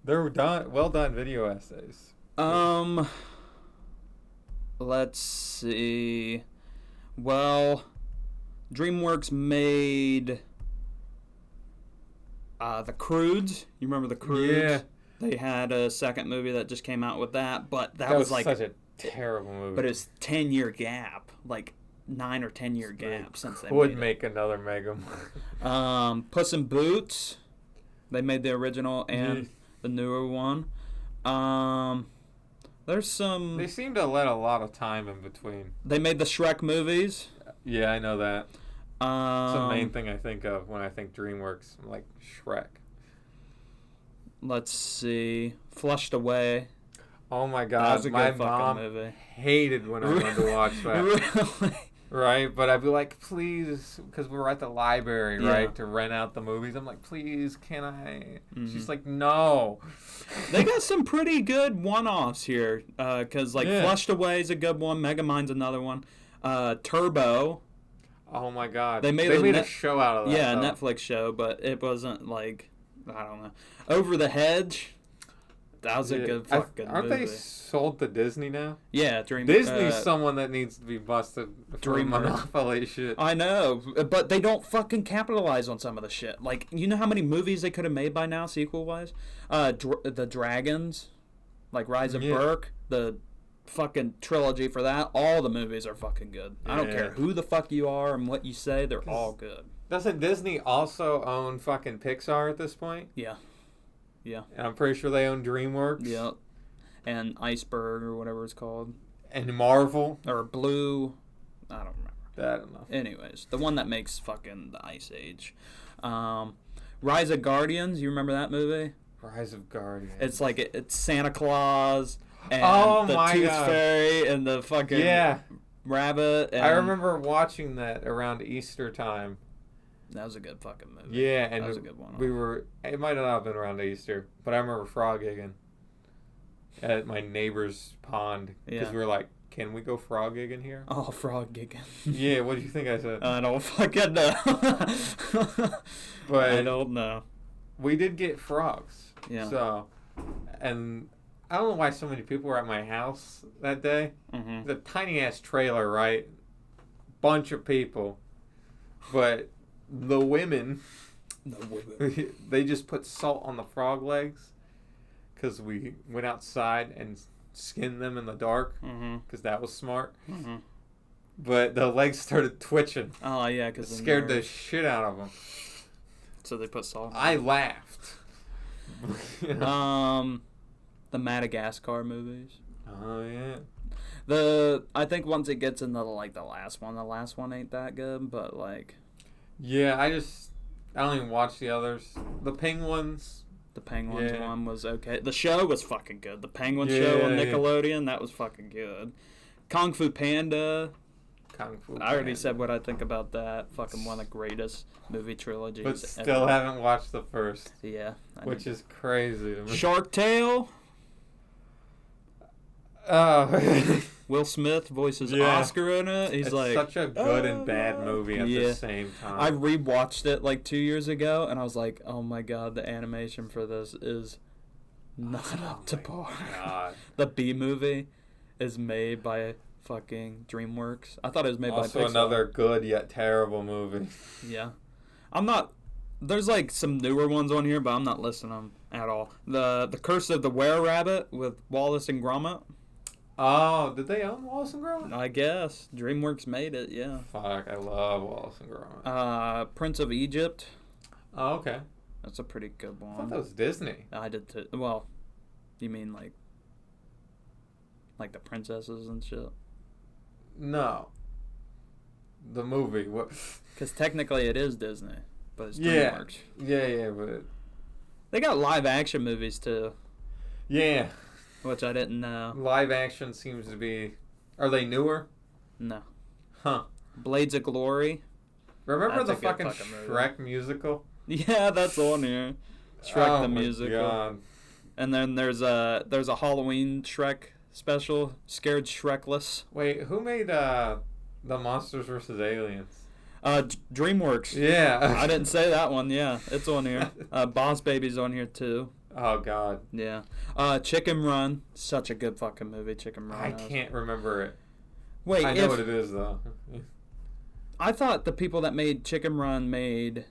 They're well done video essays. Let's see. Well, DreamWorks made The Croods. You remember The Croods? Yeah. They had a second movie that just came out with that, but that was was like such a terrible movie. But it's 10-year gap, like 9 or 10-year gap since they would made make another mega movie. Puss in Boots. They made the original and the newer one. There's some. They seem to let a lot of time in between. They made the Shrek movies. Yeah, I know that. It's the main thing I think of when I think DreamWorks. I'm like Shrek. Let's see. Flushed Away. Oh my God, That was a my good mom fucking movie. hated when I went to watch that. Really? Right, but I'd be like, please, because we were at the library, Yeah. right, to rent out the movies. I'm like, please, can I? Mhm. She's like, no. They got some pretty good one-offs here. Because, like, Yeah. Flushed Away is a good one. Megamind's another one. Turbo. Oh my God. They made a show out of that. Yeah, a though. Netflix show, but it wasn't, like, I don't know. Over the Hedge. That was a good fucking Aren't movie. they sold to Disney now? Yeah, Disney's someone that needs to be busted for DreamWorks. monopoly shit. I know, but they don't fucking capitalize on some of the shit. Like, you know how many movies they could have made by now, sequel-wise? The Dragons, like Rise of Yeah. Berk, the fucking trilogy for that. All the movies are fucking good. I don't Yeah. care who the fuck you are and what you say, they're all good. Doesn't Disney also own fucking Pixar at this point? Yeah. Yeah. And I'm pretty sure they own DreamWorks. Yeah. And Iceberg or whatever it's called. And Marvel. Or Blue. I don't remember. I don't know. Anyways, the one that makes fucking the Ice Age. Rise of Guardians, you remember that movie? Rise of Guardians. It's like it's Santa Claus and Oh the my Tooth God. Fairy and the fucking rabbit. And I remember watching that around Easter time. that was a good fucking movie. Yeah, and that was a good one. it might not have been around Easter, but I remember frog gigging at my neighbor's pond because Yeah. we were like, can we go frog gigging here? Oh, frog gigging. Yeah, what do you think I said? I don't fucking know. But I don't know. we did get frogs. Yeah. So, and I don't know why so many people were at my house that day. Mm-hmm. The tiny ass trailer, right? Bunch of people, but the women, they just put salt on the frog legs because we went outside and skinned them in the dark because that was smart. Mm-hmm. But the legs started twitching. Oh yeah, It because scared the shit out of them. So they put salt. I laughed. You know? The Madagascar movies. Oh yeah. I think once it gets into the last one ain't that good, but like Yeah, I don't even watch the others. The Penguins. the Penguins Yeah. one was okay. The show was fucking good. The Penguin Yeah, show on yeah. Nickelodeon, that was fucking good. Kung Fu Panda. Kung Fu I already Panda. said what I think about that. Fucking one of the greatest movie trilogies. But still ever. haven't watched the first, Yeah. which is crazy to me. Shark Tale. Oh. Will Smith voices Yeah. Oscar in it. He's It's like such a good "Oh, and bad no." movie at Yeah. the same time. I rewatched it like 2 years ago, and I was like, "Oh my god, the animation for this is not up to par." God. The B movie is made by fucking DreamWorks. I thought it was made Also by Pixar. another good yet terrible movie. Yeah, I'm not. There's like some newer ones on here, but I'm not listing them at all. The Curse of the Were-Rabbit with Wallace and Gromit. Oh, did they own Wallace and Gromit? I guess DreamWorks made it. Yeah. Fuck, I love Wallace and Gromit. Prince of Egypt. Oh, okay. That's a pretty good I thought one. that was Disney. I did too. Well, you mean like the princesses and shit? No. The movie. What? Because technically it is Disney, but it's Yeah. DreamWorks. Yeah, but They got live action movies too, yeah, which I didn't know. live action seems to be. Are they newer? No. Huh. Blades of Glory. Remember That's a the good fucking fucking movie. Shrek musical? Yeah, that's on here. Shrek oh the my musical. God. And then there's a Halloween Shrek special, Scared Shrekless. Wait, who made the Monsters vs. Aliens? DreamWorks. Yeah. I didn't say that one. Yeah, it's on here. Boss Baby's on here too. Oh God. Yeah. Chicken Run. Such a good fucking movie, Chicken Run. I can't remember it. Wait, I know what it is though. I thought the people that made Chicken Run made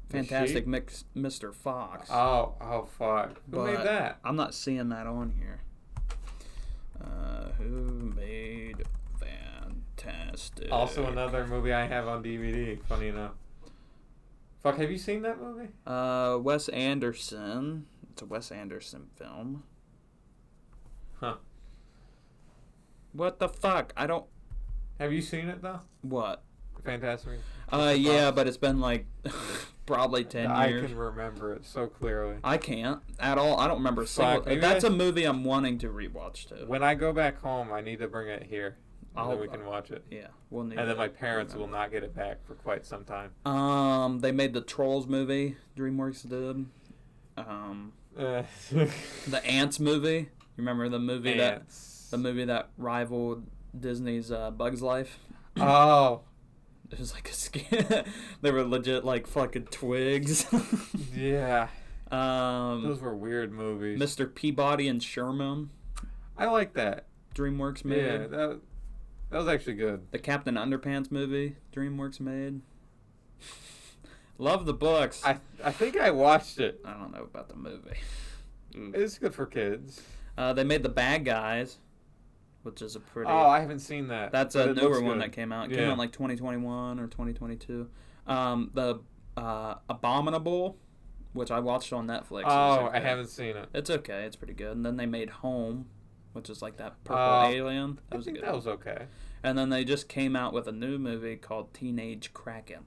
Fantastic Mr. Fox. Oh fuck. Who made that? I'm not seeing that on here. Who made Fantastic? Also another movie I have on DVD, funny enough. Fuck, have you seen that movie? Wes Anderson. It's a Wes Anderson film. Huh. What the fuck? I don't... Have you seen it though? What? Fantastic. Yeah, but it's been like probably 10 years. I can remember it so clearly. I can't at all. I don't remember a single... That's a movie I'm wanting to rewatch too. When I go back home, I need to bring it here. And then we can watch it. Yeah, we'll need. And then my parents will not get it back for quite some time. They made the Trolls movie. DreamWorks did. The Ants movie. You remember the movie that rivaled Disney's Bug's Life? Oh. It was like a skin. They were legit like fucking twigs. Yeah. Those were weird movies. Mr. Peabody and Sherman. I like that. DreamWorks made. Yeah, that was actually good. The Captain Underpants movie, DreamWorks made. Love the books. I think I watched it. I don't know about the movie. It's good for kids. They made The Bad Guys, which is a pretty... Oh, I haven't seen that. That's a newer one that came out. It came out like 2021 or 2022. The Abominable, which I watched on Netflix. Oh, I haven't seen it. It's okay. It's pretty good. And then they made Home, which is like that purple alien. I think that was okay. And then they just came out with a new movie called Teenage Kraken.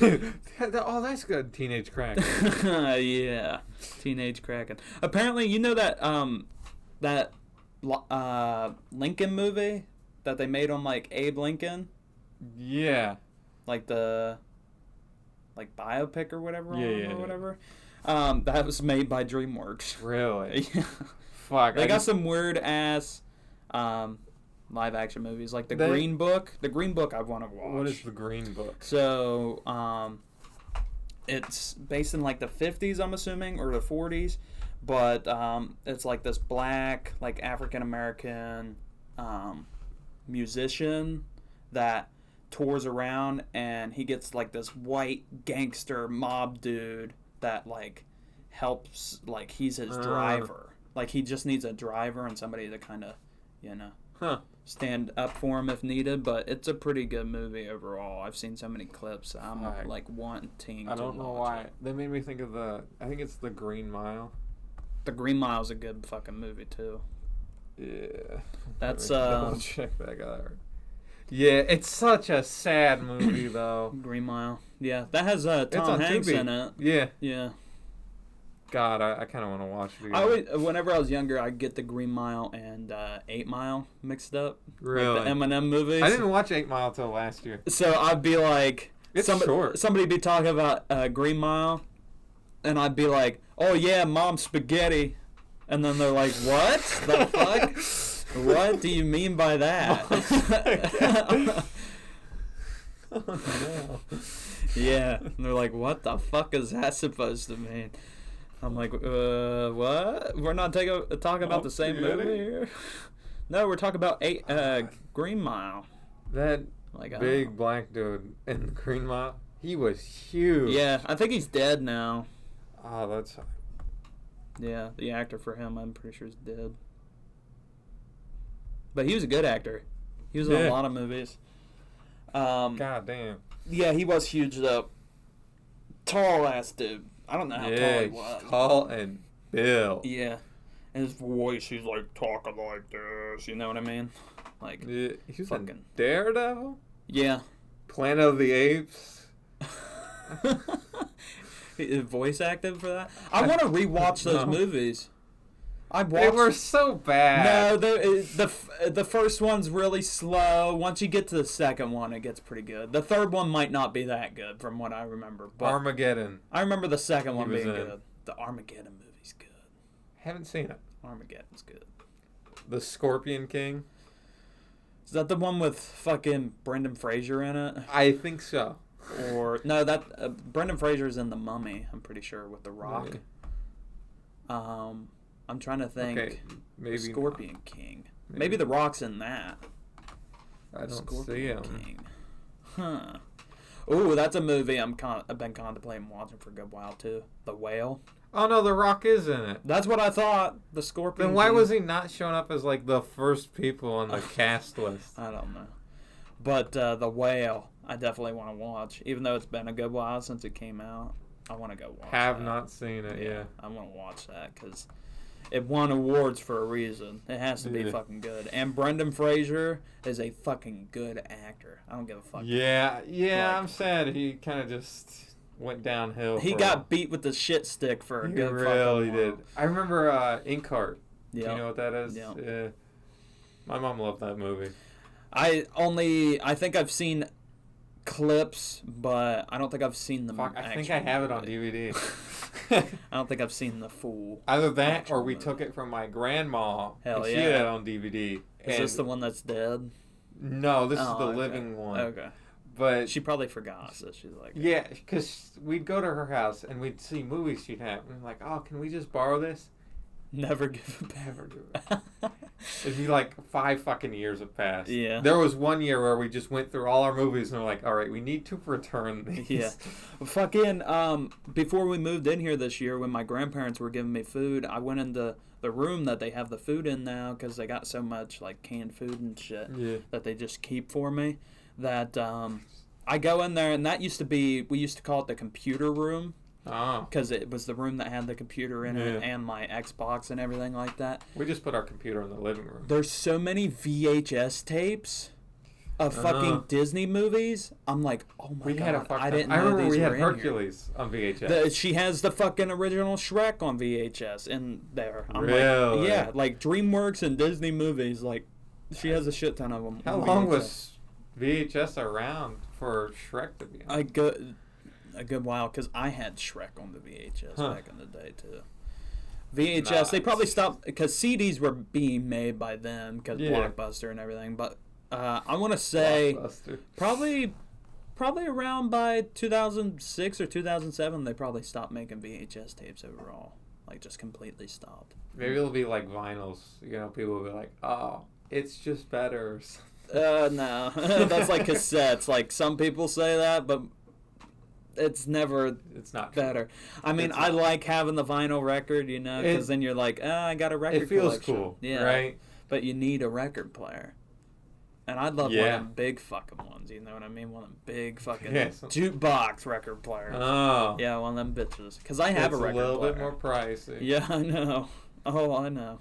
Oh, that's good. Teenage Kraken. Yeah, Teenage Kraken. Apparently, you know that Lincoln movie that they made on like Abe Lincoln. Yeah. Like the biopic or whatever. Yeah. Whatever. That was made by DreamWorks. Really? Yeah. Fuck. They got some weird ass live action movies like The Green Book. The Green Book I want to watch. What is The Green Book? So, it's based in like the 50s, I'm assuming, or the 40s, but it's like this black, like African American musician that tours around, and he gets like this white gangster mob dude that like helps, like he's his driver. Like he just needs a driver and somebody to kind of, stand up for him if needed. But it's a pretty good movie overall. I've seen so many clips. I'm like wanting. I don't know why. They made me think of I think it's The Green Mile. The Green Mile's a good fucking movie too. Yeah. That's check that guy. Yeah, it's such a sad movie though. Green Mile. Yeah, that has Tom Hanks in it. Yeah. Yeah. God, I kind of want to watch it again. Whenever I was younger, I'd get the Green Mile and 8 Mile mixed up. Really? Like the Eminem movies. I didn't watch 8 Mile till last year. So I'd be like... short. Somebody'd be talking about Green Mile, and I'd be like, oh yeah, Mom's spaghetti. And then they're like, what the fuck? What do you mean by that? Oh, no. Yeah. And they're like, what the fuck is that supposed to mean? I'm like, what? We're not talking about the same movie here? No, we're talking about Green Mile. That big black dude in the Green Mile, he was huge. Yeah, I think he's dead now. Oh, that's... Yeah, the actor for him, I'm pretty sure, is dead. But he was a good actor. He was in a lot of movies. God damn. Yeah, he was huge, though. Tall ass dude. I don't know how tall he was. Tall and built. Yeah. And his voice, he's like talking like this. You know what I mean? Like, yeah, he was fucking Daredevil? Yeah. Planet of the Apes? Voice acting for that? I want to rewatch those movies. I watched. They were so bad. No, the first one's really slow. Once you get to the second one, it gets pretty good. The third one might not be that good, from what I remember. But Armageddon. I remember the second one being in. good. The Armageddon movie's good. Haven't seen it. Armageddon's good. The Scorpion King. Is that the one with fucking Brendan Fraser in it? I think so. Or no, that Brendan Fraser's in The Mummy. I'm pretty sure with The Rock. Really? I'm trying to think. Okay, maybe Scorpion not. King. Maybe The Rock's in that. I don't Scorpion see him. King. Huh. Ooh, that's a movie I've been contemplating watching for a good while too. The Whale. Oh no, The Rock is in it. That's what I thought. The Scorpion. Then why King. was he not showing up as like the first people on the cast list? I don't know. But The Whale, I definitely want to watch. Even though it's been a good while since it came out, I want to go watch. Have not seen it. Yeah. I want to watch that because it won awards for a reason. It has to be fucking good. And Brendan Fraser is a fucking good actor. I don't give a fuck. Yeah. Like, I'm sad he kind of just went downhill. He got beat with the shit stick for a good fucking while. He really did. I remember Inkheart. Yeah. Do you know what that is? Yep. Yeah. My mom loved that movie. I think I've seen clips, but I don't think I've seen the I think I have it on DVD. I don't think I've seen the full. Either that or we took it from my grandma. Hell and yeah. She had it on DVD. Is this the one that's dead? No, this is the living one. Okay. But she probably forgot, so she's like... Yeah, because we'd go to her house and we'd see movies she'd have. And we're like, oh, can we just borrow this? Never give it back. Never do it. It'd be like 5 fucking years have passed. Yeah. There was one year where we just went through all our movies and we're like, all right, we need to return these. Yeah. Fucking, before we moved in here this year, when my grandparents were giving me food, I went into the room that they have the food in now because they got so much, like, canned food and shit that they just keep for me. That I go in there, and that used to be, we used to call it the computer room. Because it was the room that had the computer in it and my Xbox and everything like that. We just put our computer in the living room. There's so many VHS tapes of fucking Disney movies. I'm like, oh my god, I didn't know I remember these we had were Hercules on VHS. She has the fucking original Shrek on VHS in there. I'm really? like, yeah, like DreamWorks and Disney movies. Like, she has a shit ton of them. How long was VHS around for Shrek to be on? A good while, because I had Shrek on the VHS back in the day too. VHS, they probably stopped because CDs were being made by them because Blockbuster and everything. But I want to say probably around by 2006 or 2007, they probably stopped making VHS tapes overall, like just completely stopped. Maybe it'll be like vinyls. You know, people will be like, "Oh, it's just better." No, that's like cassettes. Like some people say that, but it's not better. True. I mean, I like having the vinyl record, you know, because then you're like, I got a record collection. It feels cool, yeah, right? But you need a record player. And I'd love one of them big fucking ones, you know what I mean? One of them big fucking jukebox record players. Oh. Yeah, one of them bitches. Because I have a record player. It's a little bit more pricey. Yeah, I know. Oh, I know.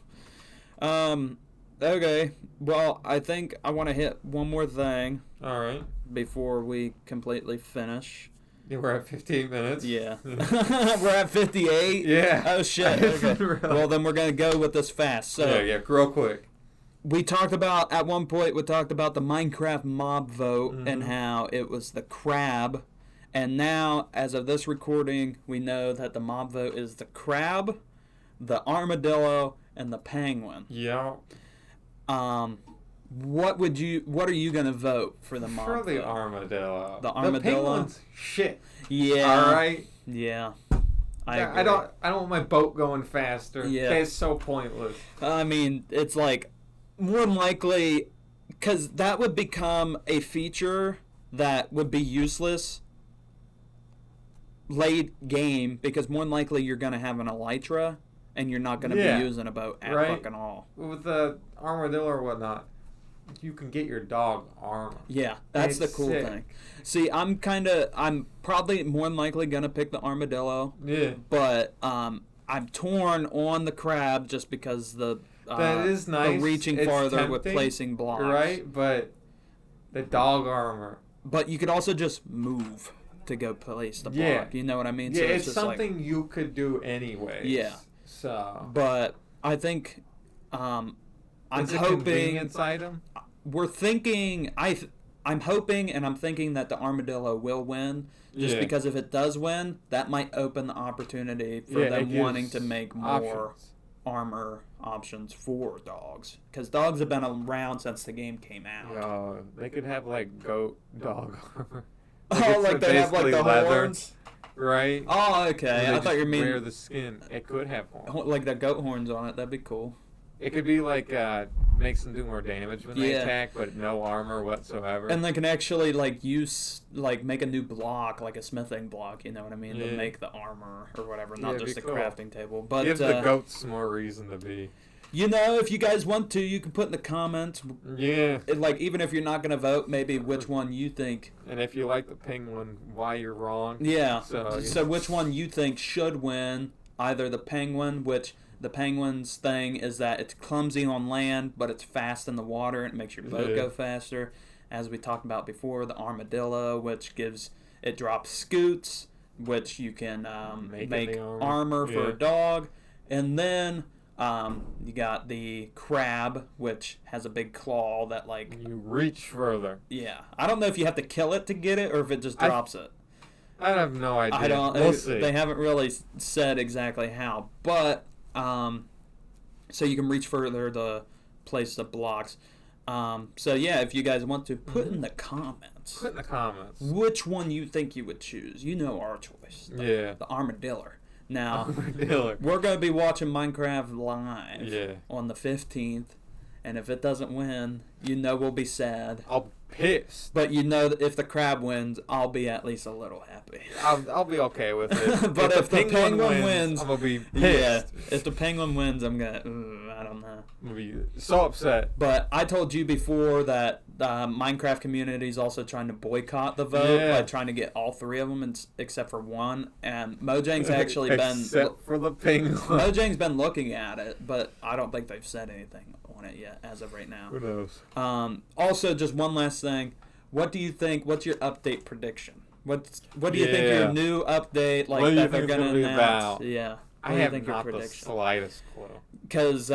Okay, well, I think I want to hit one more thing. All right. Before we completely finish. Yeah, we're at 15 minutes. Yeah. We're at 58? Yeah. Oh, shit. Okay. Well, then we're going to go with this fast. So yeah, real quick. We talked about, at one point, the Minecraft mob vote and how it was the crab. And now, as of this recording, we know that the mob vote is the crab, the armadillo, and the penguin. Yeah. What are you gonna vote for the mob? For the armadillo. The armadillo. The penguin's shit. Yeah. All right. Yeah. I don't want my boat going faster. Yeah. It's so pointless. I mean, it's like more than likely because that would become a feature that would be useless late game because more than likely you're gonna have an elytra and you're not gonna be using a boat at fucking all. With the armadillo or whatnot. You can get your dog armor. Yeah, that's the cool thing. See, I'm probably more than likely gonna pick the armadillo. Yeah. But I'm torn on the crab just because that is nice. The reaching farther tempting, with placing blocks. Right, but the dog armor. But you could also just move to go place the block. You know what I mean? Yeah, so it's something you could do anyway. Yeah. So. But I think I'm It's a hoping convenience item. we're thinking I'm hoping and I'm thinking that the armadillo will win. Just because if it does win, that might open the opportunity for them wanting to make more armor options for dogs. Because dogs have been around since the game came out. They could have like goat dog armor. Oh, like they have like the horns? Right? Oh, okay. I thought you mean wear the skin. It could have horns. like the goat horns on it. That'd be cool. It could be like makes them do more damage when they attack, but no armor whatsoever. And they can actually like make a new block, like a smithing block. You know what I mean? To make the armor or whatever, not just a crafting table. But give the goats more reason to be. You know, if you guys want to, you can put in the comments. Yeah. Like, even if you're not going to vote, maybe which one you think. And if you like the penguin, why you're wrong. Yeah. So which one you think should win? Either the penguin, which the penguin's thing is that it's clumsy on land, but it's fast in the water and it makes your boat go faster. As we talked about before, the armadillo, which drops scoots, which you can make armor for a dog. And then you got the crab, which has a big claw that like you reach further. Yeah, I don't know if you have to kill it to get it or if it just drops it. I have no idea. I don't. We'll see. They haven't really said exactly how, but so you can reach further to place the blocks. So yeah, if you guys want to put in the comments, which one you think you would choose. You know our choice. The armadillo. Now, we're going to be watching Minecraft live on the 15th, and if it doesn't win, you know we'll be sad. I'll be pissed. But you know that if the crab wins, I'll be at least a little happy. I'll be okay with it. But if the penguin wins, I'm going to be pissed. Yeah, if the penguin wins, I'm going to, I don't know. I'm going to be so upset. But I told you before that Minecraft community is also trying to boycott the vote by trying to get all three of them except for one. And Mojang's actually except for the penguin. Mojang's been looking at it, but I don't think they've said anything on it yet as of right now. Who knows? Also, just one last thing. What do you think? What's your update prediction? What do you think your new update that they're going to announce? Yeah. I have not the slightest clue. Because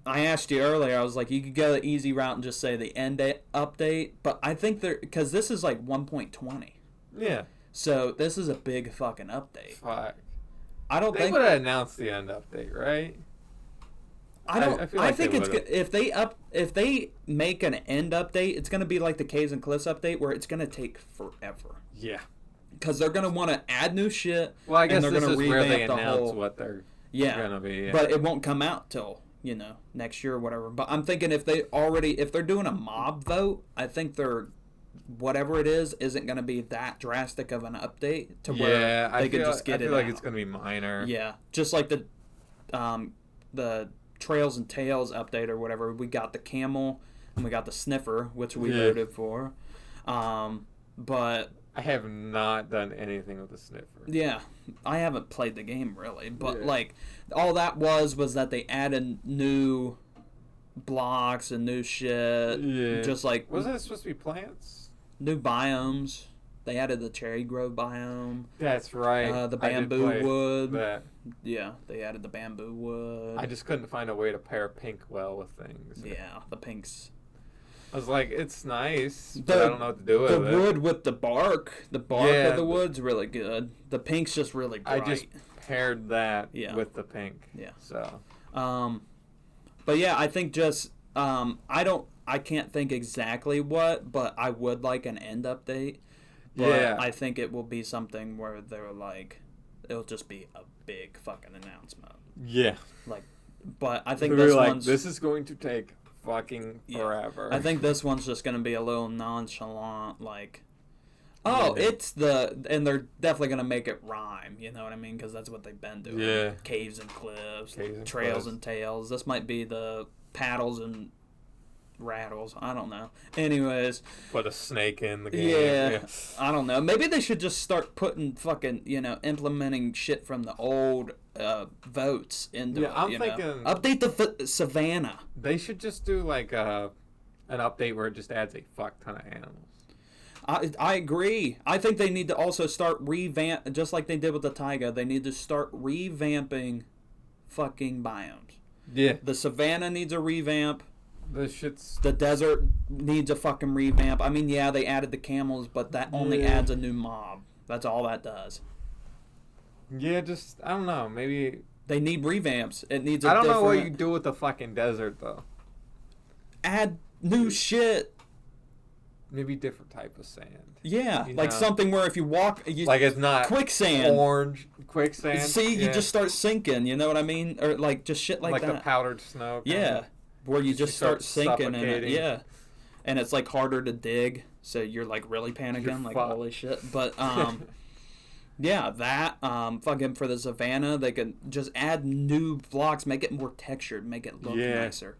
I asked you earlier, I was like, you could go the easy route and just say the end update, but I think because this is like 1.20. Yeah. So this is a big fucking update. Fuck. I don't think they would have announced the end update, right? I think it's good if they make an end update, it's going to be like the Caves and Cliffs update where it's going to take forever. Yeah. Because they're going to want to add new shit. Well, I guess they're this gonna is where they the announce whole, what they're going to be. Yeah. But it won't come out till next year or whatever. But I'm thinking if they're doing a mob vote, I think whatever it isn't going to be that drastic of an update to where they could just get it out. I feel like it's going to be minor. Yeah, just like the Trails and Tails update or whatever. We got the camel and we got the sniffer, which we voted for. But I have not done anything with the sniffer. Yeah, I haven't played the game really, but all that was that they added new blocks and new shit. Yeah. Just like wasn't it supposed to be plants? New biomes. They added the cherry grove biome. That's right. The bamboo wood. That. Yeah, they added the bamboo wood. I just couldn't find a way to pair pink well with things. Yeah, the pinks. I was like, it's nice, but I don't know what to do with it. The wood with the bark. The bark of the wood's really good. The pink's just really bright. I just paired that with the pink. Yeah. So. But yeah, I think just I can't think exactly what, but I would like an end update. But I think it will be something where they're like, it'll just be a big fucking announcement. Yeah. But I think this is going to take fucking forever. I think this one's just going to be a little nonchalant, and they're definitely going to make it rhyme, you know what I mean? Because that's what they've been doing. Yeah. Caves and Cliffs, Trails and Tails. This might be the paddles and rattles. I don't know. Anyways. Put a snake in the game. Yeah. I don't know. Maybe they should just start putting fucking, implementing shit from the old votes into it. I'm thinking. Update the savannah. They should just do an update where it just adds a fuck ton of animals. I agree. I think they need to also start just like they did with the taiga. They need to start revamping fucking biomes. Yeah. The savannah needs a revamp. The desert needs a fucking revamp. I mean, yeah, they added the camels, but that only adds a new mob. That's all that does. Yeah, just, I don't know, maybe... They need revamps. It needs I don't know what you do with the fucking desert, though. Add new shit. Maybe different type of sand. Yeah, like something where if you walk... like it's not quicksand. Orange quicksand. See, you just start sinking, you know what I mean? Or like just shit like that. Like the powdered snow. Yeah, where you just start sinking in it. Yeah. And it's like harder to dig, so you're like really panicking, like holy shit. But yeah, that fucking for the savannah, they could just add new blocks, make it more textured, make it look nicer.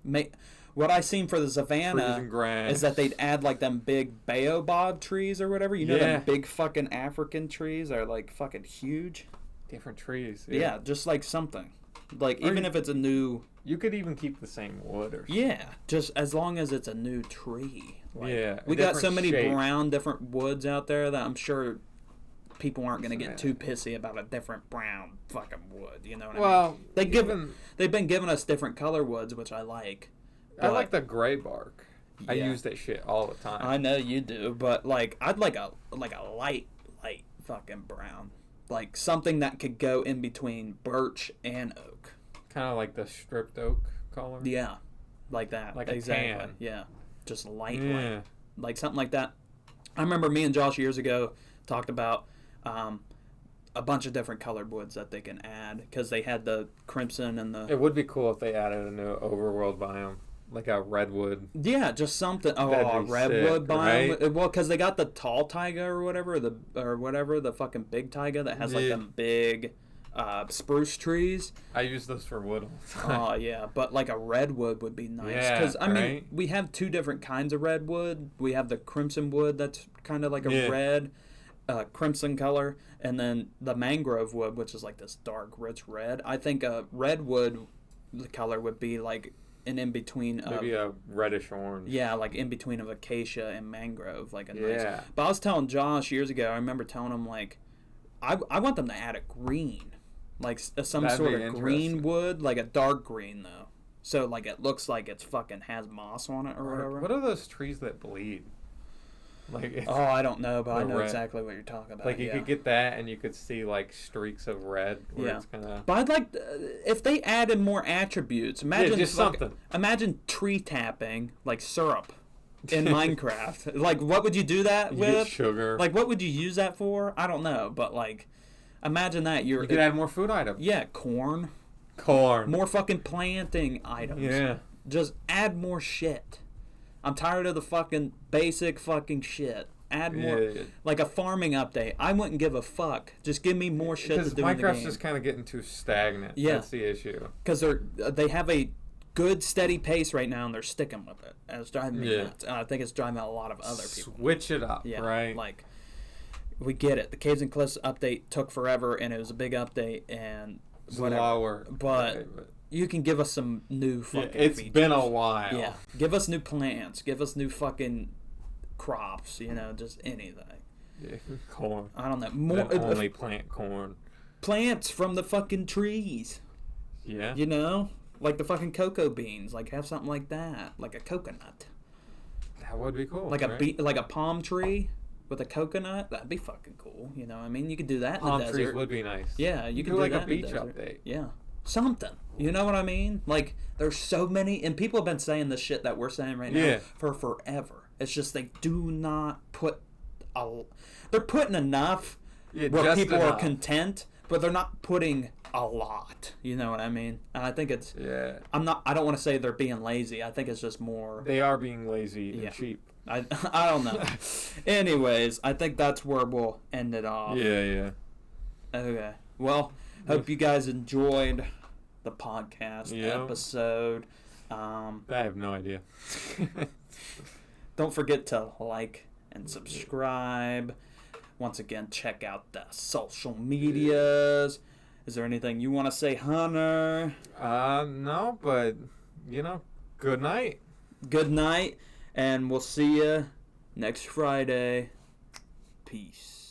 What I seen for the savannah is that they'd add like them big baobab trees or whatever. You know, them big fucking African trees are like fucking huge. Different trees. Yeah, just like something. Like even if it's a new. You could even keep the same wood or something. Yeah, just as long as it's a new tree. Like, we got so many brown different woods out there that I'm sure people aren't going to get too pissy about a different brown fucking wood. You know what I mean? They've been giving us different color woods, which I like. I like the gray bark. Yeah. I use that shit all the time. I know you do, but like I'd like a light fucking brown. Like something that could go in between birch and oak. Kind of like the stripped oak color? Yeah. Like that. Like exactly. a tan. Yeah. Just light. Like something like that. I remember me and Josh years ago talked about a bunch of different colored woods that they can add because they had the crimson and the... It would be cool if they added a new overworld biome. Like a redwood. Yeah, just something. Oh, a redwood biome. Right? Well, because they got the tall taiga or whatever, the fucking big taiga that has like them big spruce trees. I use those for wood all the time. Oh, yeah, but like a redwood would be nice. Because, I mean, we have two different kinds of redwood. We have the crimson wood that's kind of like a red, crimson color, and then the mangrove wood, which is like this dark, rich red. I think a redwood color would be like an in-between of... Maybe a reddish orange. Yeah, like in-between of acacia and mangrove. Like a nice... But I was telling Josh years ago, I remember telling him, like, I want them to add a green. Like, some sort of green wood. Like a dark green, though. So, like, it looks like it's fucking has moss on it or whatever. What are those trees that bleed? Like, I don't know, but I know exactly what you're talking about. Like, you could get that, and you could see, like, streaks of red. Where it's kinda... But I'd like, if they added more attributes, imagine just something. Imagine tree tapping, like syrup, in Minecraft. Like, what would you do that with? Get sugar. Like, what would you use that for? I don't know, but, like, imagine that. You could add more food items. Yeah, corn. More fucking planting items. Yeah. Just add more shit. I'm tired of the fucking basic fucking shit. Add more, like a farming update. I wouldn't give a fuck. Just give me more shit to do in the game. Because Minecraft's just kind of getting too stagnant. Yeah. That's the issue. Because they have a good, steady pace right now, and they're sticking with it. And it's driving me nuts. And I think it's driving a lot of other people. Switch it up, right? Like, we get it. The Caves and Cliffs update took forever, and it was a big update, and whatever. Slower. But you can give us some new fucking It's features. Been a while. Yeah. Give us new plants. Give us new fucking crops, just anything. Yeah, corn. I don't know. More only plant corn. Plants from the fucking trees. Yeah. Like the fucking cocoa beans. Like have something like that. Like a coconut. That would be cool. Like like a palm tree with a coconut. That'd be fucking cool. You know what I mean? You could do that in the desert. Palm trees would be nice. Yeah, you could do like that a beach update. Yeah. Something. You know what I mean? Like, there's so many, and people have been saying the shit that we're saying right now for forever. It's just they do not put they're putting enough where people are content, but they're not putting a lot. You know what I mean? And I think it's I don't want to say they're being lazy. I think it's just more they are being lazy and cheap. I don't know. Anyways, I think that's where we'll end it off. Yeah. Okay. Well, hope you guys enjoyed the podcast episode. I have no idea. Don't forget to like and subscribe. Once again, check out the social medias. Is there anything you want to say, Hunter? No, but, good night. Good night, and we'll see you next Friday. Peace.